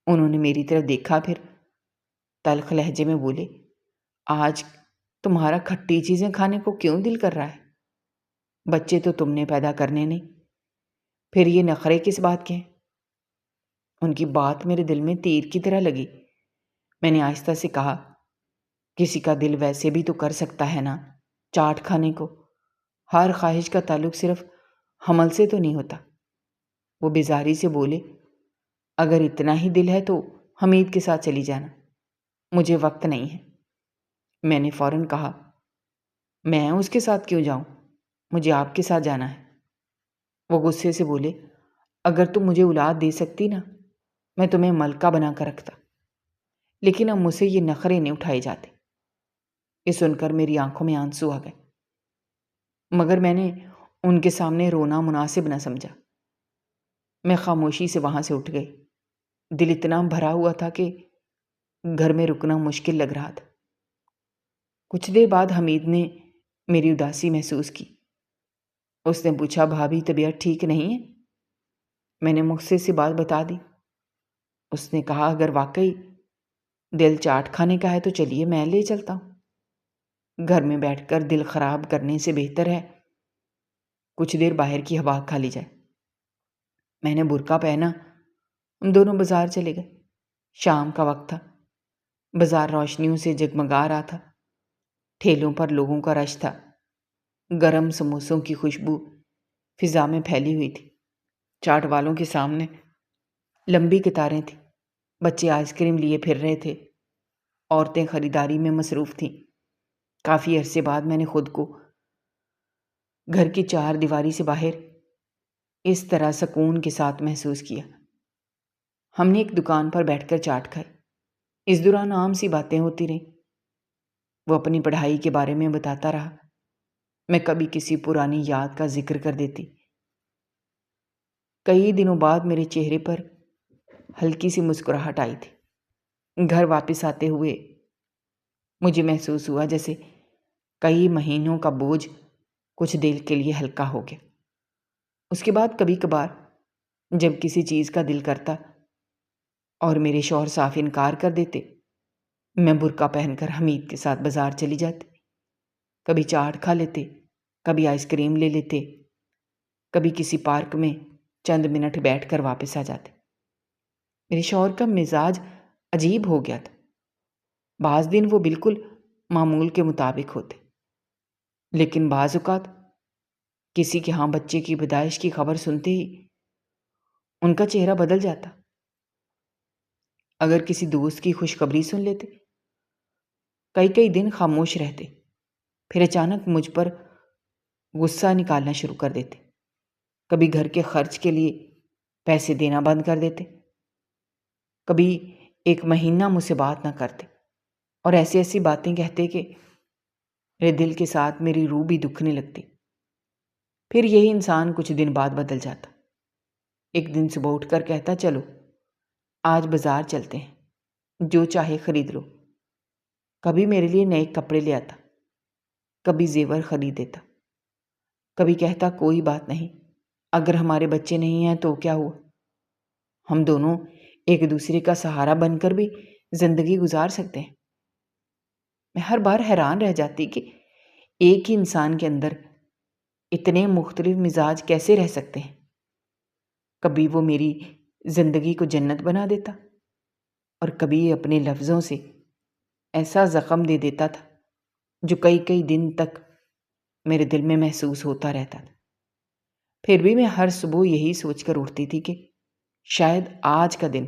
Speaker 1: انہوں نے میری طرف دیکھا، پھر تلخ لہجے میں بولے، آج تمہارا کھٹی چیزیں کھانے کو کیوں دل کر رہا ہے؟ بچے تو تم نے پیدا کرنے نہیں، پھر یہ نخرے کس بات کے ہیں؟ ان کی بات میرے دل میں تیر کی طرح لگی۔ میں نے آہستہ سے کہا، کسی کا دل ویسے بھی تو کر سکتا ہے نا، چاٹ کھانے کو ہر خواہش کا تعلق صرف حمل سے تو نہیں ہوتا۔ وہ بیزاری سے بولے، اگر اتنا ہی دل ہے تو حمید کے ساتھ چلی جانا، مجھے وقت نہیں ہے۔ میں نے فوراً کہا، میں اس کے ساتھ کیوں جاؤں، مجھے آپ کے ساتھ جانا ہے۔ وہ غصے سے بولے، اگر تم مجھے اولاد دے سکتی نا، میں تمہیں ملکہ بنا کر رکھتا، لیکن اب مجھ سے یہ نخرے نہیں اٹھائے جاتے۔ یہ سن کر میری آنکھوں میں آنسو آ گئے، مگر میں نے ان کے سامنے رونا مناسب نہ سمجھا۔ میں خاموشی سے وہاں سے اٹھ گئی۔ دل اتنا بھرا ہوا تھا کہ گھر میں رکنا مشکل لگ رہا تھا۔ کچھ دیر بعد حمید نے میری اداسی محسوس کی۔ اس نے پوچھا، بھابھی طبیعت ٹھیک نہیں ہے؟ میں نے مختصر سی بات بتا دی۔ اس نے کہا، اگر واقعی دل چاٹ کھانے کا ہے تو چلیے میں لے چلتا ہوں۔ گھر میں بیٹھ کر دل خراب کرنے سے بہتر ہے کچھ دیر باہر کی ہوا کھا لی جائے۔ میں نے برقع پہنا، ہم دونوں بازار چلے گئے۔ شام کا وقت تھا، بازار روشنیوں سے جگمگا رہا تھا، ٹھیلوں پر لوگوں کا رش تھا، گرم سموسوں کی خوشبو فضا میں پھیلی ہوئی تھی۔ چاٹ والوں کے سامنے لمبی قطاریں تھیں، بچے آئس کریم لیے پھر رہے تھے، عورتیں خریداری میں مصروف تھیں۔ کافی عرصے بعد میں نے خود کو گھر کی چار دیواری سے باہر اس طرح سکون کے ساتھ محسوس کیا۔ ہم نے ایک دکان پر بیٹھ کر چاٹ کھائی۔ اس دوران عام سی باتیں ہوتی رہیں۔ وہ اپنی پڑھائی کے بارے میں بتاتا رہا، میں کبھی کسی پرانی یاد کا ذکر کر دیتی۔ کئی دنوں بعد میرے چہرے پر ہلکی سی مسکراہٹ آئی تھی۔ گھر واپس آتے ہوئے مجھے محسوس ہوا جیسے کئی مہینوں کا بوجھ کچھ دیر کے لیے ہلکا ہو گیا۔ اس کے بعد کبھی کبھار جب کسی چیز کا دل کرتا اور میرے شوہر صاف انکار کر دیتے، میں برقع پہن کر حمید کے ساتھ بازار چلی جاتی۔ کبھی چاٹ کھا لیتے، کبھی آئس کریم لے لیتے، کبھی کسی پارک میں چند منٹ بیٹھ کر واپس آ جاتے۔ میرے شوہر کا مزاج عجیب ہو گیا تھا۔ بعض دن وہ بالکل معمول کے مطابق ہوتے، لیکن بعض اوقات کسی کے ہاں بچے کی پیدائش کی خبر سنتے ہی ان کا چہرہ بدل جاتا۔ اگر کسی دوست کی خوشخبری سن لیتے، کئی دن خاموش رہتے، پھر اچانک مجھ پر غصہ نکالنا شروع کر دیتے۔ کبھی گھر کے خرچ کے لیے پیسے دینا بند کر دیتے، کبھی ایک مہینہ مجھ سے بات نہ کرتے، اور ایسی باتیں کہتے کہ میرے دل کے ساتھ میری روح بھی دکھنے لگتی۔ پھر یہی انسان کچھ دن بعد بدل جاتا۔ ایک دن صبح اٹھ کر کہتا، چلو آج بازار چلتے ہیں، جو چاہے خرید لو۔ کبھی میرے لیے نئے کپڑے لے آتا، کبھی زیور خرید دیتا، کبھی کہتا کوئی بات نہیں، اگر ہمارے بچے نہیں ہیں تو کیا ہوا، ہم دونوں ایک دوسرے کا سہارا بن کر بھی زندگی گزار سکتے ہیں۔ میں ہر بار حیران رہ جاتی کہ ایک ہی انسان کے اندر اتنے مختلف مزاج کیسے رہ سکتے ہیں۔ کبھی وہ میری زندگی کو جنت بنا دیتا، اور کبھی اپنے لفظوں سے ایسا زخم دے دیتا تھا جو کئی دن تک میرے دل میں محسوس ہوتا رہتا تھا۔ پھر بھی میں ہر صبح یہی سوچ کر اٹھتی تھی کہ شاید آج کا دن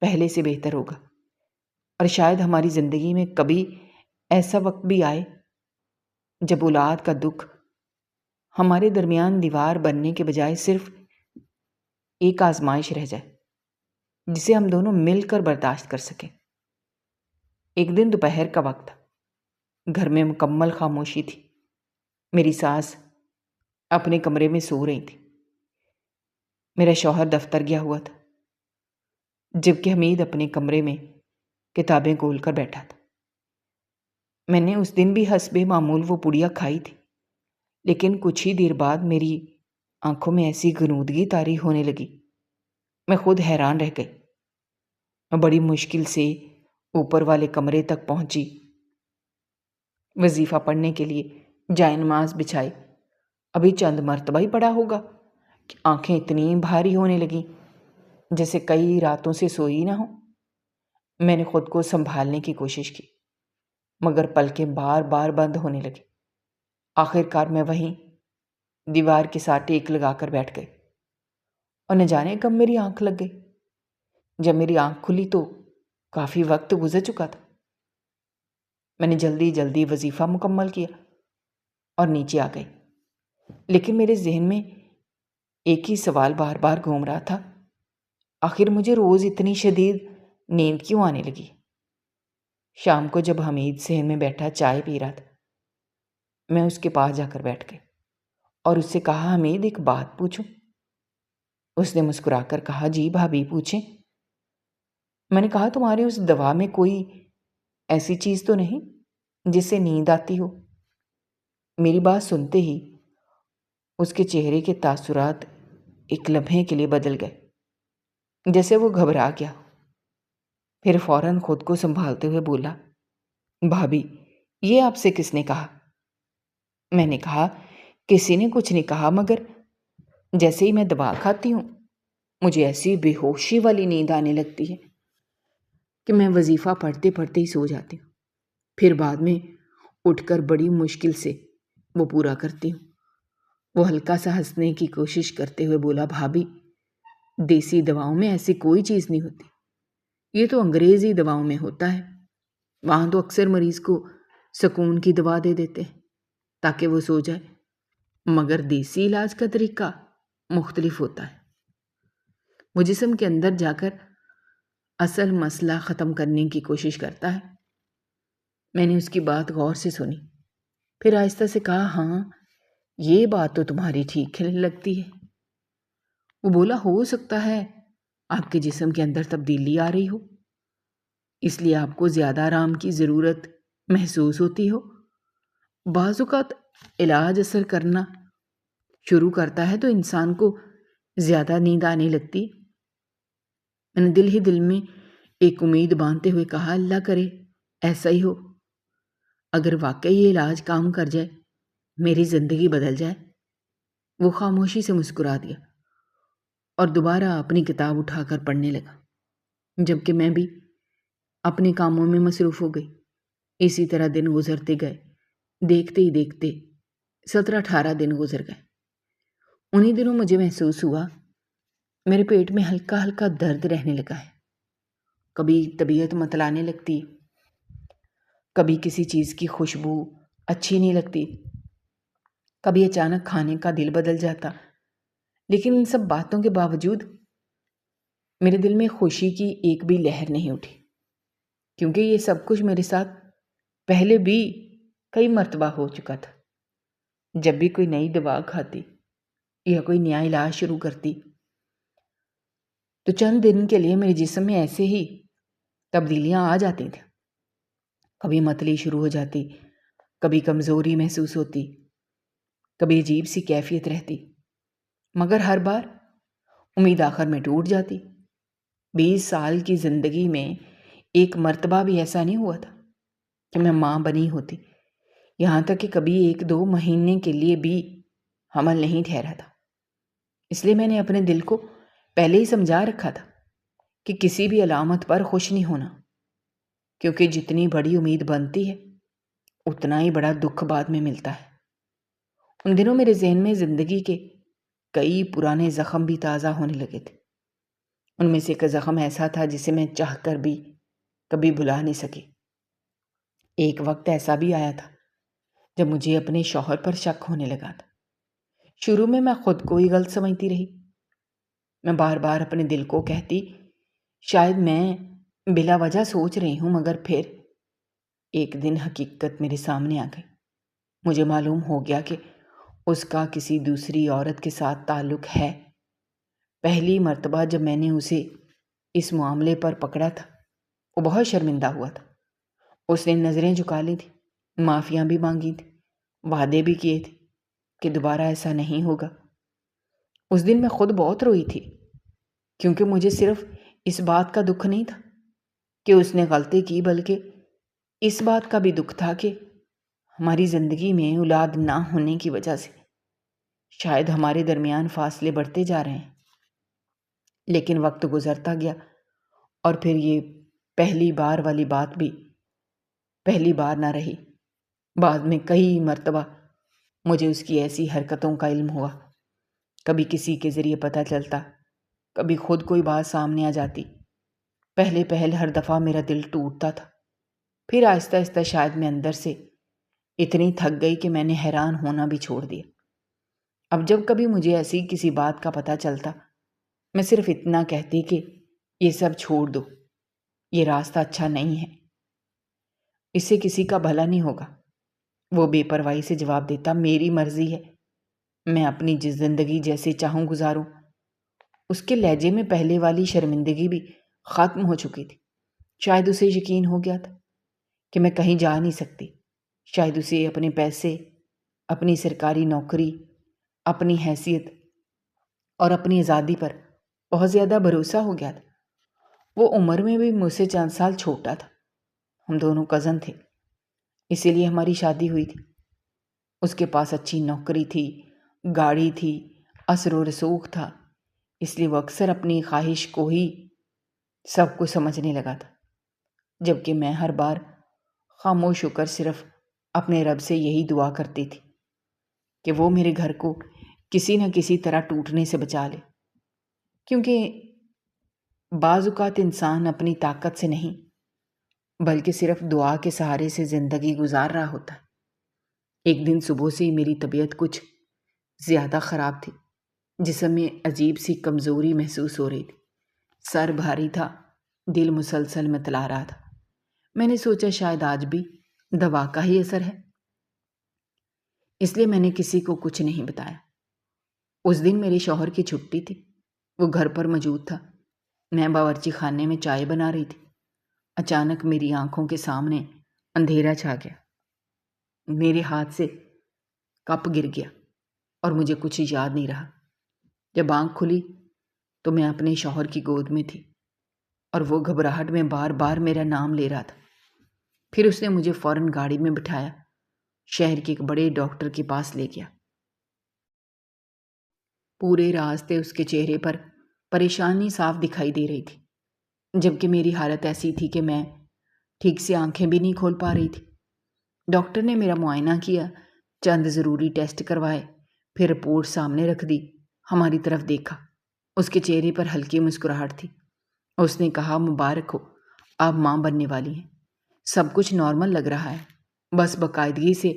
Speaker 1: پہلے سے بہتر ہوگا، اور شاید ہماری زندگی میں کبھی ایسا وقت بھی آئے جب اولاد کا دکھ ہمارے درمیان دیوار بننے کے بجائے صرف ایک آزمائش رہ جائے جسے ہم دونوں مل کر برداشت کر سکیں۔ ایک دن دوپہر کا وقت تھا، گھر میں مکمل خاموشی تھی۔ میری ساس اپنے کمرے میں سو رہی تھی، میرا شوہر دفتر گیا ہوا تھا، جبکہ حمید اپنے کمرے میں کتابیں کھول کر بیٹھا تھا۔ میں نے اس دن بھی حسب معمول وہ پڑیا کھائی تھی، لیکن کچھ ہی دیر بعد میری آنکھوں میں ایسی غنودگی طاری ہونے لگی، میں خود حیران رہ گئی۔ میں بڑی مشکل سے اوپر والے کمرے تک پہنچی، وظیفہ پڑھنے کے لیے جائے نماز بچھائی۔ ابھی چند مرتبہ ہی پڑھا ہوگا کہ آنکھیں اتنی بھاری ہونے لگیں جیسے کئی راتوں سے سوئی نہ ہو۔ میں نے خود کو سنبھالنے کی کوشش کی، مگر پلکیں بار بند ہونے لگی۔ آخر کار میں وہیں دیوار کے ساتھ ٹیک لگا کر بیٹھ گئی اور نہ جانے کب میری آنکھ لگ گئی۔ جب میری آنکھ کھلی تو کافی وقت گزر چکا تھا۔ میں نے جلدی جلدی وظیفہ مکمل کیا اور نیچے آ گئی، لیکن میرے ذہن میں ایک ہی سوال بار بار گھوم رہا تھا، آخر مجھے روز اتنی شدید نیند کیوں آنے لگی؟ شام کو جب حمید صحن میں بیٹھا چائے پی رہا تھا، میں اس کے پاس جا کر بیٹھ گئی اور اس سے کہا، حمید ایک بات پوچھوں؟ اس نے مسکرا کر کہا، جی بھابھی پوچھیں۔ میں نے کہا، تمہاری اس دوا میں کوئی ایسی چیز تو نہیں جس سے نیند آتی ہو؟ میری بات سنتے ہی اس کے چہرے کے تاثرات ایک لمحے کے لیے بدل گئے، جیسے وہ گھبرا گیا۔ پھر فوراً خود کو سنبھالتے ہوئے بولا، بھابھی یہ آپ سے کس نے کہا؟ میں نے کہا، کسی نے کچھ نہیں کہا، مگر جیسے ہی میں دوا کھاتی ہوں مجھے ایسی بے ہوشی والی نیند آنے لگتی ہے کہ میں وظیفہ پڑھتے پڑھتے ہی سو جاتی ہوں، پھر بعد میں اٹھ کر بڑی مشکل سے وہ پورا کرتی ہوں۔ وہ ہلکا سا ہنسنے کی کوشش کرتے ہوئے بولا، بھابھی دیسی دواؤں میں ایسی کوئی چیز نہیں ہوتی، یہ تو انگریزی دواؤں میں ہوتا ہے۔ وہاں تو اکثر مریض کو سکون کی دوا دے دیتے ہیں تاکہ وہ سو جائے، مگر دیسی علاج کا طریقہ مختلف ہوتا ہے، وہ جسم کے اندر جا کر اصل مسئلہ ختم کرنے کی کوشش کرتا ہے۔ میں نے اس کی بات غور سے سنی، پھر آہستہ سے کہا، ہاں یہ بات تو تمہاری ٹھیک لگتی ہے۔ وہ بولا، ہو سکتا ہے آپ کے جسم کے اندر تبدیلی آ رہی ہو، اس لیے آپ کو زیادہ آرام کی ضرورت محسوس ہوتی ہو۔ بعض اوقات علاج اثر کرنا شروع کرتا ہے تو انسان کو زیادہ نیند آنے لگتی۔ میں نے دل ہی دل میں ایک امید باندھتے ہوئے کہا، اللہ کرے ایسا ہی ہو، اگر واقعی یہ علاج کام کر جائے، میری زندگی بدل جائے۔ وہ خاموشی سے مسکرا دیا اور دوبارہ اپنی کتاب اٹھا کر پڑھنے لگا، جبکہ میں بھی اپنے کاموں میں مصروف ہو گئی۔ اسی طرح دن گزرتے گئے، دیکھتے ہی دیکھتے 17-18 دن گزر گئے۔ انہی دنوں مجھے محسوس ہوا میرے پیٹ میں ہلکا ہلکا درد رہنے لگا ہے، کبھی طبیعت متلانے لگتی، کبھی کسی چیز کی خوشبو اچھی نہیں لگتی، کبھی اچانک کھانے کا دل بدل جاتا، لیکن ان سب باتوں کے باوجود میرے دل میں خوشی کی ایک بھی لہر نہیں اٹھی، کیونکہ یہ سب کچھ میرے ساتھ پہلے بھی کئی مرتبہ ہو چکا تھا۔ جب بھی کوئی نئی دوا کھاتی یا کوئی نیا علاج شروع کرتی تو چند دن کے لیے میرے جسم میں ایسے ہی تبدیلیاں آ جاتی تھیں، کبھی متلی شروع ہو جاتی، کبھی کمزوری محسوس ہوتی، کبھی عجیب سی کیفیت رہتی، مگر ہر بار امید آخر میں ٹوٹ جاتی۔ 20 سال کی زندگی میں ایک مرتبہ بھی ایسا نہیں ہوا تھا کہ میں ماں بنی ہوتی، یہاں تک کہ کبھی 1-2 مہینے کے لیے بھی حمل نہیں ٹھہرا تھا۔ اس لیے میں نے اپنے دل کو پہلے ہی سمجھا رکھا تھا کہ کسی بھی علامت پر خوش نہیں ہونا، کیونکہ جتنی بڑی امید بنتی ہے اتنا ہی بڑا دکھ بعد میں ملتا ہے۔ ان دنوں میرے ذہن میں زندگی کے کئی پرانے زخم بھی تازہ ہونے لگے تھے۔ ان میں سے ایک زخم ایسا تھا جسے میں چاہ کر بھی کبھی بھلا نہیں سکی۔ ایک وقت ایسا بھی آیا تھا جب مجھے اپنے شوہر پر شک ہونے لگا تھا۔ شروع میں خود کو ہی غلط سمجھتی رہی، میں بار بار اپنے دل کو کہتی شاید میں بلا وجہ سوچ رہی ہوں، مگر پھر ایک دن حقیقت میرے سامنے آ گئی۔ مجھے معلوم ہو گیا کہ اس کا کسی دوسری عورت کے ساتھ تعلق ہے۔ پہلی مرتبہ جب میں نے اسے اس معاملے پر پکڑا تھا وہ بہت شرمندہ ہوا تھا۔ اس نے نظریں جھکا لی تھی، معافیاں بھی مانگی تھی، وعدے بھی کیے تھے کہ دوبارہ ایسا نہیں ہوگا۔ اس دن میں خود بہت روئی تھی، کیونکہ مجھے صرف اس بات کا دکھ نہیں تھا کہ اس نے غلطی کی، بلکہ اس بات کا بھی دکھ تھا کہ ہماری زندگی میں اولاد نہ ہونے کی وجہ سے شاید ہمارے درمیان فاصلے بڑھتے جا رہے ہیں۔ لیکن وقت گزرتا گیا اور پھر یہ پہلی بار والی بات بھی پہلی بار نہ رہی۔ بعد میں کئی مرتبہ مجھے اس کی ایسی حرکتوں کا علم ہوا، کبھی کسی کے ذریعے پتہ چلتا، کبھی خود کوئی بات سامنے آ جاتی۔ پہلے پہل ہر دفعہ میرا دل ٹوٹتا تھا، پھر آہستہ آہستہ شاید میں اندر سے اتنی تھک گئی کہ میں نے حیران ہونا بھی چھوڑ دیا۔ اب جب کبھی مجھے ایسی کسی بات کا پتہ چلتا، میں صرف اتنا کہتی کہ یہ سب چھوڑ دو، یہ راستہ اچھا نہیں ہے، اس سے کسی کا بھلا نہیں ہوگا۔ وہ بے پرواہی سے جواب دیتا، میری مرضی ہے، میں اپنی زندگی جیسے چاہوں گزاروں۔ اس کے لہجے میں پہلے والی شرمندگی بھی ختم ہو چکی تھی۔ شاید اسے یقین ہو گیا تھا کہ میں کہیں جا نہیں سکتی، شاید اسے اپنے پیسے، اپنی سرکاری نوکری، اپنی حیثیت اور اپنی آزادی پر بہت زیادہ بھروسہ ہو گیا تھا۔ وہ عمر میں بھی مجھ سے چند سال چھوٹا تھا، ہم دونوں کزن تھے، اسی لیے ہماری شادی ہوئی تھی۔ اس کے پاس اچھی نوکری تھی، گاڑی تھی، اثر و رسوخ تھا، اس لیے وہ اکثر اپنی خواہش کو ہی سب کو سمجھنے لگا تھا، جبکہ میں ہر بار خاموش ہو کر صرف اپنے رب سے یہی دعا کرتی تھی کہ وہ میرے گھر کو کسی نہ کسی طرح ٹوٹنے سے بچا لے، کیونکہ بعض اوقات انسان اپنی طاقت سے نہیں بلکہ صرف دعا کے سہارے سے زندگی گزار رہا ہوتا ہے۔ ایک دن صبح سے ہی میری طبیعت کچھ زیادہ خراب تھی، جسم میں عجیب سی کمزوری محسوس ہو رہی تھی، سر بھاری تھا، دل مسلسل متلا رہا تھا۔ میں نے سوچا شاید آج بھی دوا کا ہی اثر ہے، اس لیے میں نے کسی کو کچھ نہیں بتایا۔ اس دن میرے شوہر کی چھٹی تھی، وہ گھر پر موجود تھا۔ میں باورچی خانے میں چائے بنا رہی تھی، اچانک میری آنکھوں کے سامنے اندھیرا چھا گیا، میرے ہاتھ سے کپ گر گیا اور مجھے کچھ یاد نہیں رہا۔ جب آنکھ کھلی تو میں اپنے شوہر کی گود میں تھی اور وہ گھبراہٹ میں بار بار میرا نام لے رہا تھا۔ پھر اس نے مجھے فوراً گاڑی میں بٹھایا، شہر کے ایک بڑے ڈاکٹر کے پاس لے گیا۔ پورے راستے اس کے چہرے پر پریشانی صاف دکھائی دے رہی تھی، جبکہ میری حالت ایسی تھی کہ میں ٹھیک سے آنکھیں بھی نہیں کھول پا رہی تھی۔ ڈاکٹر نے میرا معائنہ کیا، چند ضروری ٹیسٹ کروائے، پھر رپورٹ سامنے رکھ دی، ہماری طرف دیکھا۔ اس کے چہرے پر ہلکی مسکراہٹ تھی۔ اس نے کہا، مبارک ہو، آپ ماں بننے والی ہیں، سب کچھ نارمل لگ رہا ہے، بس باقاعدگی سے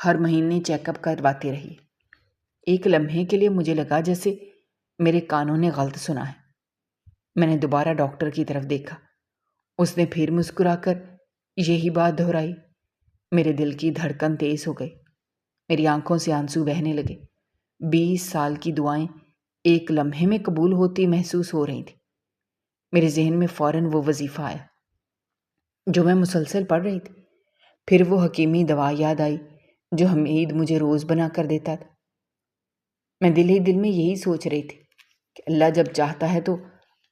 Speaker 1: ہر مہینے چیک اپ کرواتے رہیے۔ ایک لمحے کے لیے مجھے لگا جیسے میرے کانوں نے غلط سنا ہے۔ میں نے دوبارہ ڈاکٹر کی طرف دیکھا، اس نے پھر مسکرا کر یہی بات دہرائی۔ میرے دل کی دھڑکن تیز ہو گئی، میری آنکھوں سے آنسو بہنے لگے۔ 20 سال کی دعائیں ایک لمحے میں قبول ہوتی محسوس ہو رہی تھیں۔ میرے ذہن میں فوراً وہ وظیفہ آیا جو میں مسلسل پڑھ رہی تھی، پھر وہ حکیمی دوا یاد آئی جو حمید مجھے روز بنا کر دیتا تھا۔ میں دل ہی دل میں یہی سوچ رہی تھی کہ اللہ جب چاہتا ہے تو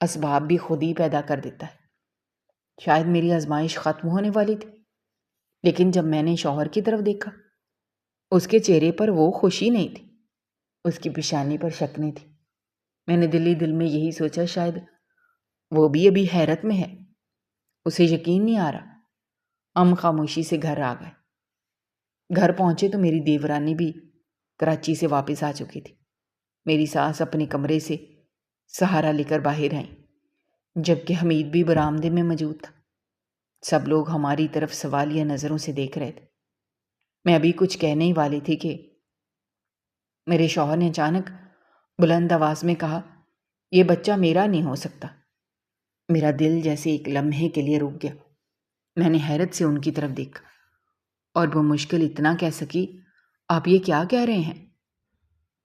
Speaker 1: اسباب بھی خود ہی پیدا کر دیتا ہے۔ شاید میری آزمائش ختم ہونے والی تھی، لیکن جب میں نے شوہر کی طرف دیکھا، اس کے چہرے پر وہ خوشی نہیں تھی، اس کی پیشانی پر شکنیں تھی۔ میں نے دل ہی دل میں یہی سوچا، شاید وہ بھی ابھی حیرت میں ہے، اسے یقین نہیں آ رہا۔ ہم خاموشی سے گھر آ گئے۔ گھر پہنچے تو میری دیورانی بھی کراچی سے واپس آ چکی تھی۔ میری ساس اپنے کمرے سے سہارا لے کر باہر آئیں، جبکہ حمید بھی برآمدے میں موجود تھا۔ سب لوگ ہماری طرف سوالیہ نظروں سے دیکھ رہے تھے۔ میں ابھی کچھ کہنے ہی والی تھی کہ میرے شوہر نے اچانک بلند آواز میں کہا، یہ بچہ میرا نہیں ہو سکتا۔ میرا دل جیسے ایک لمحے کے لیے رک گیا۔ میں نے حیرت سے ان کی طرف دیکھا اور وہ مشکل اتنا کہہ سکی، آپ یہ کیا کہہ رہے ہیں؟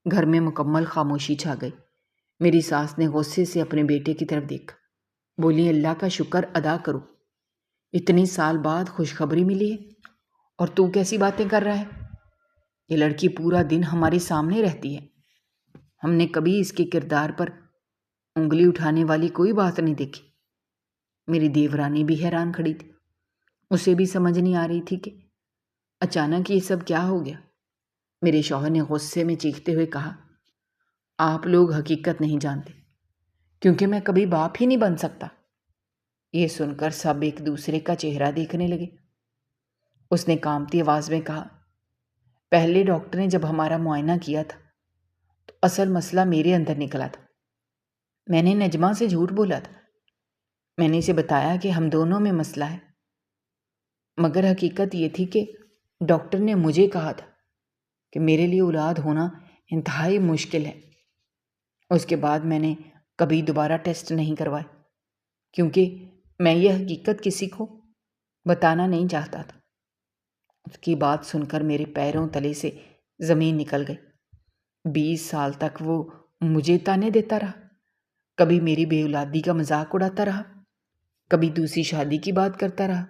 Speaker 1: گھر میں مکمل خاموشی چھا گئی۔ میری ساس نے غصے سے اپنے بیٹے کی طرف دیکھا، بولی، اللہ کا شکر ادا کرو، اتنے سال بعد خوشخبری ملی ہے اور تو کیسی باتیں کر رہا ہے؟ یہ لڑکی پورا دن ہمارے سامنے رہتی ہے، ہم نے کبھی اس کے کردار پر انگلی اٹھانے والی کوئی بات نہیں دیکھی۔ میری دیورانی بھی حیران کھڑی تھی، اسے بھی سمجھ نہیں آ رہی تھی کہ اچانک یہ سب کیا ہو گیا۔ میرے شوہر نے غصے میں چیختے ہوئے کہا، آپ لوگ حقیقت نہیں جانتے، کیونکہ میں کبھی باپ ہی نہیں بن سکتا۔ یہ سن کر سب ایک دوسرے کا چہرہ دیکھنے لگے۔ اس نے کانپتی آواز میں کہا، پہلے ڈاکٹر نے جب ہمارا معائنہ کیا تھا تو اصل مسئلہ میرے اندر نکلا تھا۔ میں نے نجمہ سے جھوٹ بولا تھا۔ میں نے اسے بتایا کہ ہم دونوں میں مسئلہ ہے، مگر حقیقت یہ تھی کہ ڈاکٹر نے مجھے کہا تھا کہ میرے لیے اولاد ہونا انتہائی مشکل ہے۔ اس کے بعد میں نے کبھی دوبارہ ٹیسٹ نہیں کروائے، کیونکہ میں یہ حقیقت کسی کو بتانا نہیں چاہتا تھا۔ اس کی بات سن کر میرے پیروں تلے سے زمین نکل گئی۔ 20 سال تک وہ مجھے تانے دیتا رہا، کبھی میری بے اولادی کا مذاق اڑاتا رہا، کبھی دوسری شادی کی بات کرتا رہا،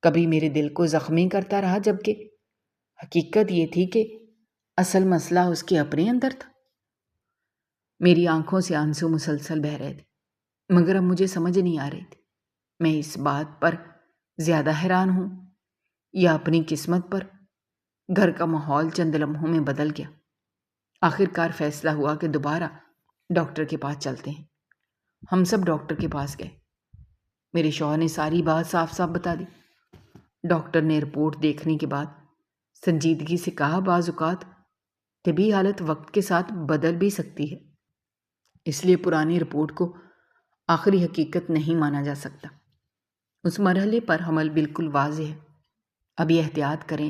Speaker 1: کبھی میرے دل کو زخمی کرتا رہا، جبکہ حقیقت یہ تھی کہ اصل مسئلہ اس کے اپنے اندر تھا۔ میری آنکھوں سے آنسو مسلسل بہہ رہے تھے، مگر اب مجھے سمجھ نہیں آ رہی تھی میں اس بات پر زیادہ حیران ہوں یا اپنی قسمت پر۔ گھر کا ماحول چند لمحوں میں بدل گیا۔ آخر کار فیصلہ ہوا کہ دوبارہ ڈاکٹر کے پاس چلتے ہیں۔ ہم سب ڈاکٹر کے پاس گئے۔ میرے شوہر نے ساری بات صاف صاف بتا دی۔ ڈاکٹر نے رپورٹ دیکھنے کے بعد سنجیدگی سے کہا، بعض اوقات طبی حالت وقت کے ساتھ بدل بھی سکتی ہے، اس لیے پرانی رپورٹ کو آخری حقیقت نہیں مانا جا سکتا۔ اس مرحلے پر حمل بالکل واضح ہے۔ اب یہ احتیاط کریں،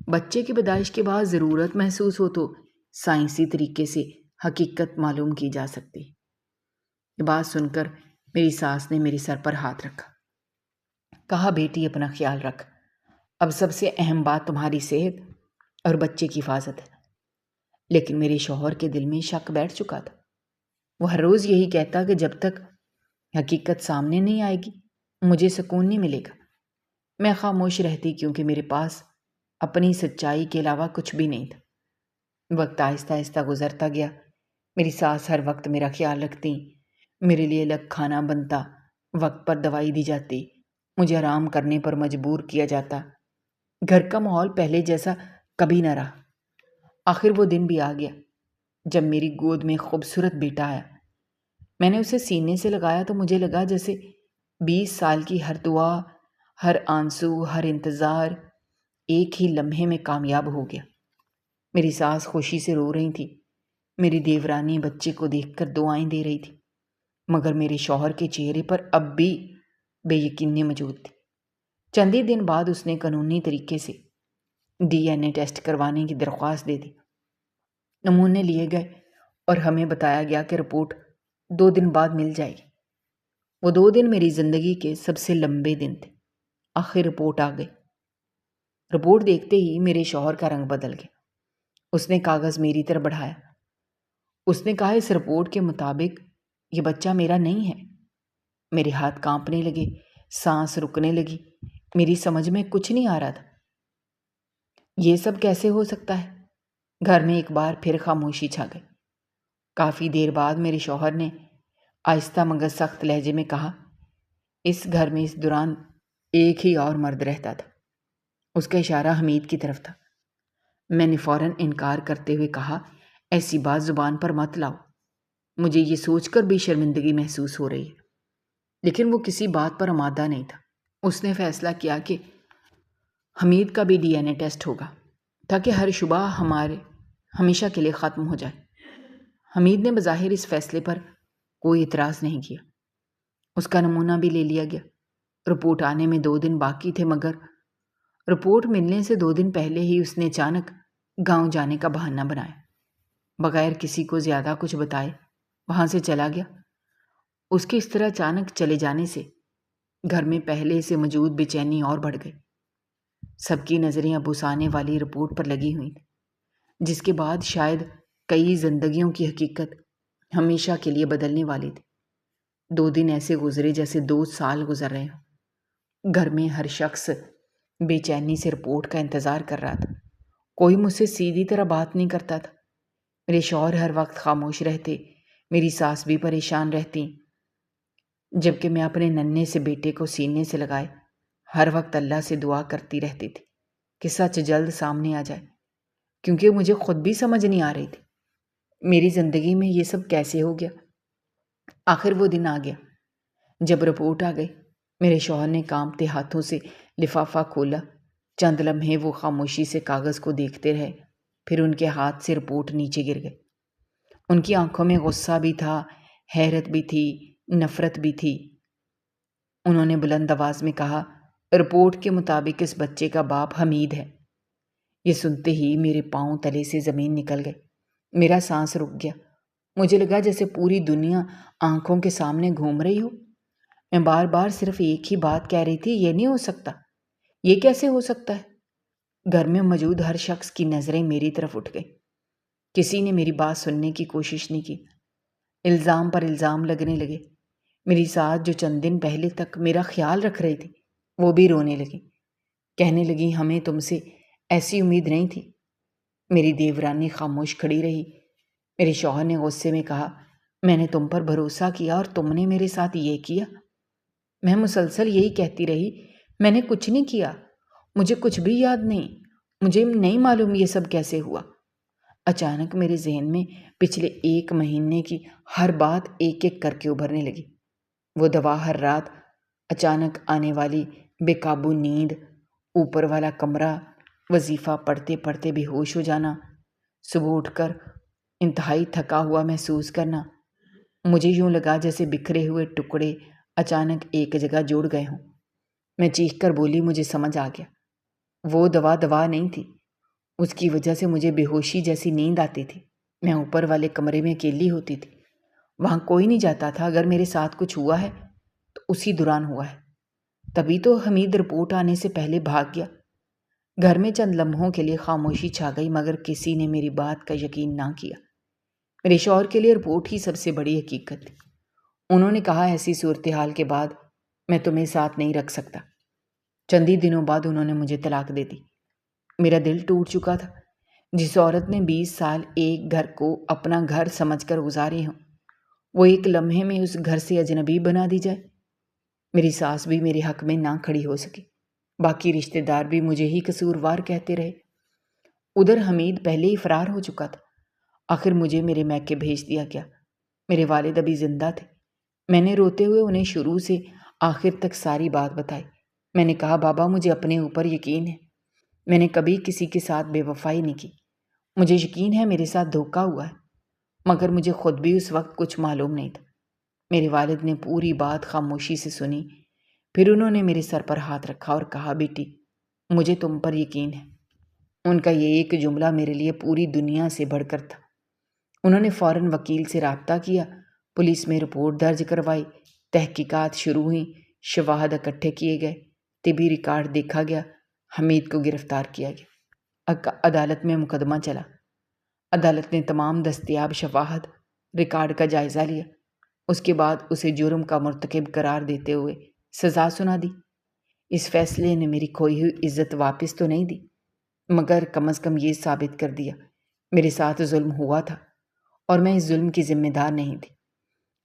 Speaker 1: بچے کی پیدائش کے بعد ضرورت محسوس ہو تو سائنسی طریقے سے حقیقت معلوم کی جا سکتی ہے۔ یہ بات سن کر میری ساس نے میرے سر پر ہاتھ رکھا، کہا، بیٹی اپنا خیال رکھ، اب سب سے اہم بات تمہاری صحت اور بچے کی حفاظت ہے۔ لیکن میرے شوہر کے دل میں شک بیٹھ چکا تھا۔ وہ ہر روز یہی کہتا کہ جب تک حقیقت سامنے نہیں آئے گی مجھے سکون نہیں ملے گا۔ میں خاموش رہتی کیونکہ میرے پاس اپنی سچائی کے علاوہ کچھ بھی نہیں تھا۔ وقت آہستہ آہستہ گزرتا گیا۔ میری ساس ہر وقت میرا خیال رکھتی، میرے لیے الگ کھانا بنتا، وقت پر دوائی دی جاتی، مجھے آرام کرنے پر مجبور کیا جاتا۔ گھر کا ماحول پہلے جیسا کبھی نہ رہا۔ آخر وہ دن بھی آ گیا جب میری گود میں خوبصورت بیٹا آیا۔ میں نے اسے سینے سے لگایا تو مجھے لگا جیسے 20 سال کی ہر دعا، ہر آنسو، ہر انتظار ایک ہی لمحے میں کامیاب ہو گیا۔ میری ساس خوشی سے رو رہی تھی، میری دیورانی بچے کو دیکھ کر دعائیں دے رہی تھی، مگر میرے شوہر کے چہرے پر اب بھی بے یقینی موجود تھی۔ چند ہی دن بعد اس نے قانونی طریقے سے DNA ٹیسٹ کروانے کی درخواست دے دی۔ نمونے لیے گئے اور ہمیں بتایا گیا کہ رپورٹ 2 دن بعد مل جائے گی۔ وہ 2 دن میری زندگی کے سب سے لمبے دن تھے۔ آخر رپورٹ آ گئی۔ رپورٹ دیکھتے ہی میرے شوہر کا رنگ بدل گیا۔ اس نے کاغذ میری طرف بڑھایا۔ اس نے کہا، اس رپورٹ کے مطابق یہ بچہ میرا نہیں ہے۔ میرے ہاتھ کانپنے لگے، سانس رکنے لگی، میری سمجھ میں کچھ نہیں آ رہا تھا۔ یہ سب کیسے ہو سکتا ہے؟ گھر میں ایک بار پھر خاموشی چھا گئی۔ کافی دیر بعد میرے شوہر نے آہستہ مگر سخت لہجے میں کہا، اس گھر میں اس دوران ایک ہی اور مرد رہتا تھا۔ اس کا اشارہ حمید کی طرف تھا۔ میں نے فوراً انکار کرتے ہوئے کہا، ایسی بات زبان پر مت لاؤ، مجھے یہ سوچ کر بھی شرمندگی محسوس ہو رہی ہے۔ لیکن وہ کسی بات پر آمادہ نہیں تھا۔ اس نے فیصلہ کیا کہ حمید کا بھی DNA ٹیسٹ ہوگا تاکہ ہر شبہ ہمارے ہمیشہ کے لیے ختم ہو جائے۔ حمید نے بظاہر اس فیصلے پر کوئی اعتراض نہیں کیا۔ اس کا نمونہ بھی لے لیا گیا۔ رپورٹ آنے میں 2 دن باقی تھے، مگر رپورٹ ملنے سے 2 دن پہلے ہی اس نے اچانک گاؤں جانے کا بہانہ بنایا۔ بغیر کسی کو زیادہ کچھ بتائے وہاں سے چلا گیا۔ اس کے اس طرح اچانک چلے جانے سے گھر میں پہلے سے موجود بے چینی اور بڑھ گئی۔ سب کی نظریں اب اس آنے والی رپورٹ پر لگی ہوئی تھیں، جس کے بعد شاید کئی زندگیوں کی حقیقت ہمیشہ کے لیے بدلنے والی تھی۔ 2 دن ایسے گزرے جیسے 2 سال گزر رہے ہوں۔ گھر میں ہر شخص بے چینی سے رپورٹ کا انتظار کر رہا تھا۔ کوئی مجھ سے سیدھی طرح بات نہیں کرتا تھا۔ میرے شوہر ہر وقت خاموش رہتے، میری ساس بھی پریشان رہتی، جبکہ میں اپنے ننھے سے بیٹے کو سینے سے لگائے ہر وقت اللہ سے دعا کرتی رہتی تھی کہ سچ جلد سامنے آ جائے، کیونکہ مجھے خود بھی سمجھ نہیں آ رہی تھی میری زندگی میں یہ سب کیسے ہو گیا۔ آخر وہ دن آ گیا جب رپورٹ آ گئی۔ میرے شوہر نے کانپتے ہاتھوں سے لفافہ کھولا، چند لمحے وہ خاموشی سے کاغذ کو دیکھتے رہے، پھر ان کے ہاتھ سے رپورٹ نیچے گر گئے۔ ان کی آنکھوں میں غصہ بھی تھا، حیرت بھی تھی، نفرت بھی تھی۔ انہوں نے بلند آواز میں کہا، رپورٹ کے مطابق اس بچے کا باپ حمید ہے۔ یہ سنتے ہی میرے پاؤں تلے سے زمین نکل گئے، میرا سانس رک گیا۔ مجھے لگا جیسے پوری دنیا آنکھوں کے سامنے گھوم رہی ہو۔ میں بار بار صرف ایک ہی بات کہہ رہی تھی، یہ نہیں ہو سکتا، یہ کیسے ہو سکتا ہے؟ گھر میں موجود ہر شخص کی نظریں میری طرف اٹھ گئی۔ کسی نے میری بات سننے کی کوشش نہیں کی۔ الزام پر الزام لگنے لگے۔ میری ساتھ جو چند دن پہلے تک میرا خیال رکھ رہی تھی وہ بھی رونے لگی، کہنے لگی ہمیں تم سے ایسی امید نہیں تھی۔ میری دیورانی خاموش کھڑی رہی۔ میرے شوہر نے غصے میں کہا، میں نے تم پر بھروسہ کیا اور تم نے میرے ساتھ یہ کیا؟ میں مسلسل یہی کہتی رہی، میں نے کچھ نہیں کیا، مجھے کچھ بھی یاد نہیں، مجھے نہیں معلوم یہ سب کیسے ہوا۔ اچانک میرے ذہن میں پچھلے 1 مہینے کی ہر بات ایک ایک کر کے ابھرنے لگی۔ وہ دوا ہر رات، اچانک آنے والی بے قابو نیند، اوپر والا کمرہ، وظیفہ پڑھتے پڑھتے بے ہوش ہو جانا، صبح اٹھ کر انتہائی تھکا ہوا محسوس کرنا۔ مجھے یوں لگا جیسے بکھرے ہوئے ٹکڑے اچانک ایک جگہ جوڑ گئے ہوں۔ میں چیخ کر بولی، مجھے سمجھ آ گیا، وہ دوا نہیں تھی، اس کی وجہ سے مجھے بے ہوشی جیسی نیند آتی تھی۔ میں اوپر والے کمرے میں اکیلی ہوتی تھی، وہاں کوئی نہیں جاتا تھا۔ اگر میرے ساتھ کچھ ہوا ہے تو اسی دوران ہوا ہے، تبھی تو حمید رپورٹ آنے سے پہلے بھاگ گیا۔ گھر میں چند لمحوں کے لیے خاموشی چھا گئی، مگر کسی نے میری بات کا یقین نہ کیا۔ میرے شوہر کے لیے رپورٹ ہی سب سے بڑی حقیقت تھی۔ انہوں نے کہا، ایسی صورتحال کے بعد میں تمہیں ساتھ نہیں رکھ سکتا۔ چند ہی دنوں بعد انہوں نے مجھے طلاق دے دی۔ میرا دل ٹوٹ چکا تھا۔ جس عورت نے 20 سال ایک گھر کو اپنا گھر سمجھ کر گزارے ہوں، وہ ایک لمحے میں اس گھر سے اجنبی بنا دی جائے۔ میری ساس بھی میرے حق میں نہ کھڑی ہو سکی، باقی رشتہ دار بھی مجھے ہی قصوروار کہتے رہے۔ ادھر حمید پہلے ہی فرار ہو چکا تھا۔ آخر مجھے میرے میکے بھیج دیا گیا۔ میرے والد ابھی زندہ تھے۔ میں نے روتے ہوئے انہیں شروع سے آخر تک ساری بات بتائی۔ میں نے کہا، بابا مجھے اپنے اوپر یقین ہے، میں نے کبھی کسی کے ساتھ بے وفائی نہیں کی، مجھے یقین ہے میرے ساتھ دھوکہ ہوا ہے، مگر مجھے خود بھی اس وقت کچھ معلوم نہیں تھا۔ میرے والد نے پوری بات خاموشی سے سنی، پھر انہوں نے میرے سر پر ہاتھ رکھا اور کہا، بیٹی مجھے تم پر یقین ہے۔ ان کا یہ ایک جملہ میرے لیے پوری دنیا سے بڑھ کر تھا۔ انہوں نے فوراً وکیل سے رابطہ کیا، پولیس میں رپورٹ درج کروائی، تحقیقات شروع ہوئیں، شواہد اکٹھے کیے گئے، طبی ریکارڈ دیکھا گیا، حمید کو گرفتار کیا گیا۔ عدالت میں مقدمہ چلا۔ عدالت نے تمام دستیاب شواہد ریکارڈ کا جائزہ لیا، اس کے بعد اسے جرم کا مرتکب قرار دیتے ہوئے سزا سنا دی۔ اس فیصلے نے میری کھوئی ہوئی عزت واپس تو نہیں دی، مگر کم از کم یہ ثابت کر دیا میرے ساتھ ظلم ہوا تھا اور میں اس ظلم کی ذمہ دار نہیں تھی۔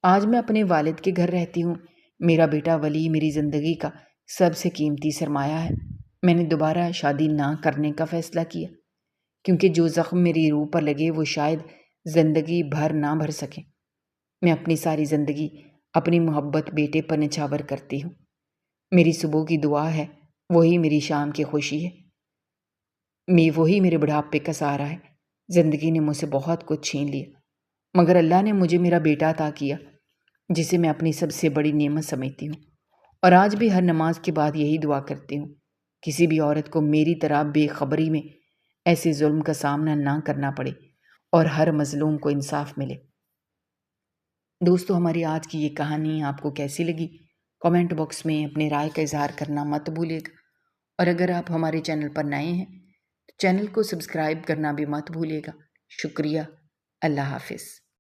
Speaker 1: آج میں اپنے والد کے گھر رہتی ہوں۔ میرا بیٹا ولی میری زندگی کا سب سے قیمتی سرمایہ ہے۔ میں نے دوبارہ شادی نہ کرنے کا فیصلہ کیا، کیونکہ جو زخم میری روح پر لگے وہ شاید زندگی بھر نہ بھر سکیں۔ میں اپنی ساری زندگی اپنی محبت بیٹے پر نچھاور کرتی ہوں۔ میری صبح کی دعا ہے، وہی میری شام کی خوشی ہے، وہی میرے بڑھاپے کا سہارا ہے۔ زندگی نے مجھ سے بہت کچھ چھین لیا، مگر اللہ نے مجھے میرا بیٹا عطا کیا، جسے میں اپنی سب سے بڑی نعمت سمجھتی ہوں، اور آج بھی ہر نماز کے بعد یہی دعا کرتی ہوں، کسی بھی عورت کو میری طرح بے خبری میں ایسے ظلم کا سامنا نہ کرنا پڑے اور ہر مظلوم کو انصاف ملے۔ دوستو، ہماری آج کی یہ کہانی آپ کو کیسی لگی؟ کامنٹ باکس میں اپنے رائے کا اظہار کرنا مت بھولیے گا، اور اگر آپ ہمارے چینل پر نئے ہیں تو چینل کو سبسکرائب کرنا بھی مت بھولیے گا۔ شکریہ۔ اللہ حافظ۔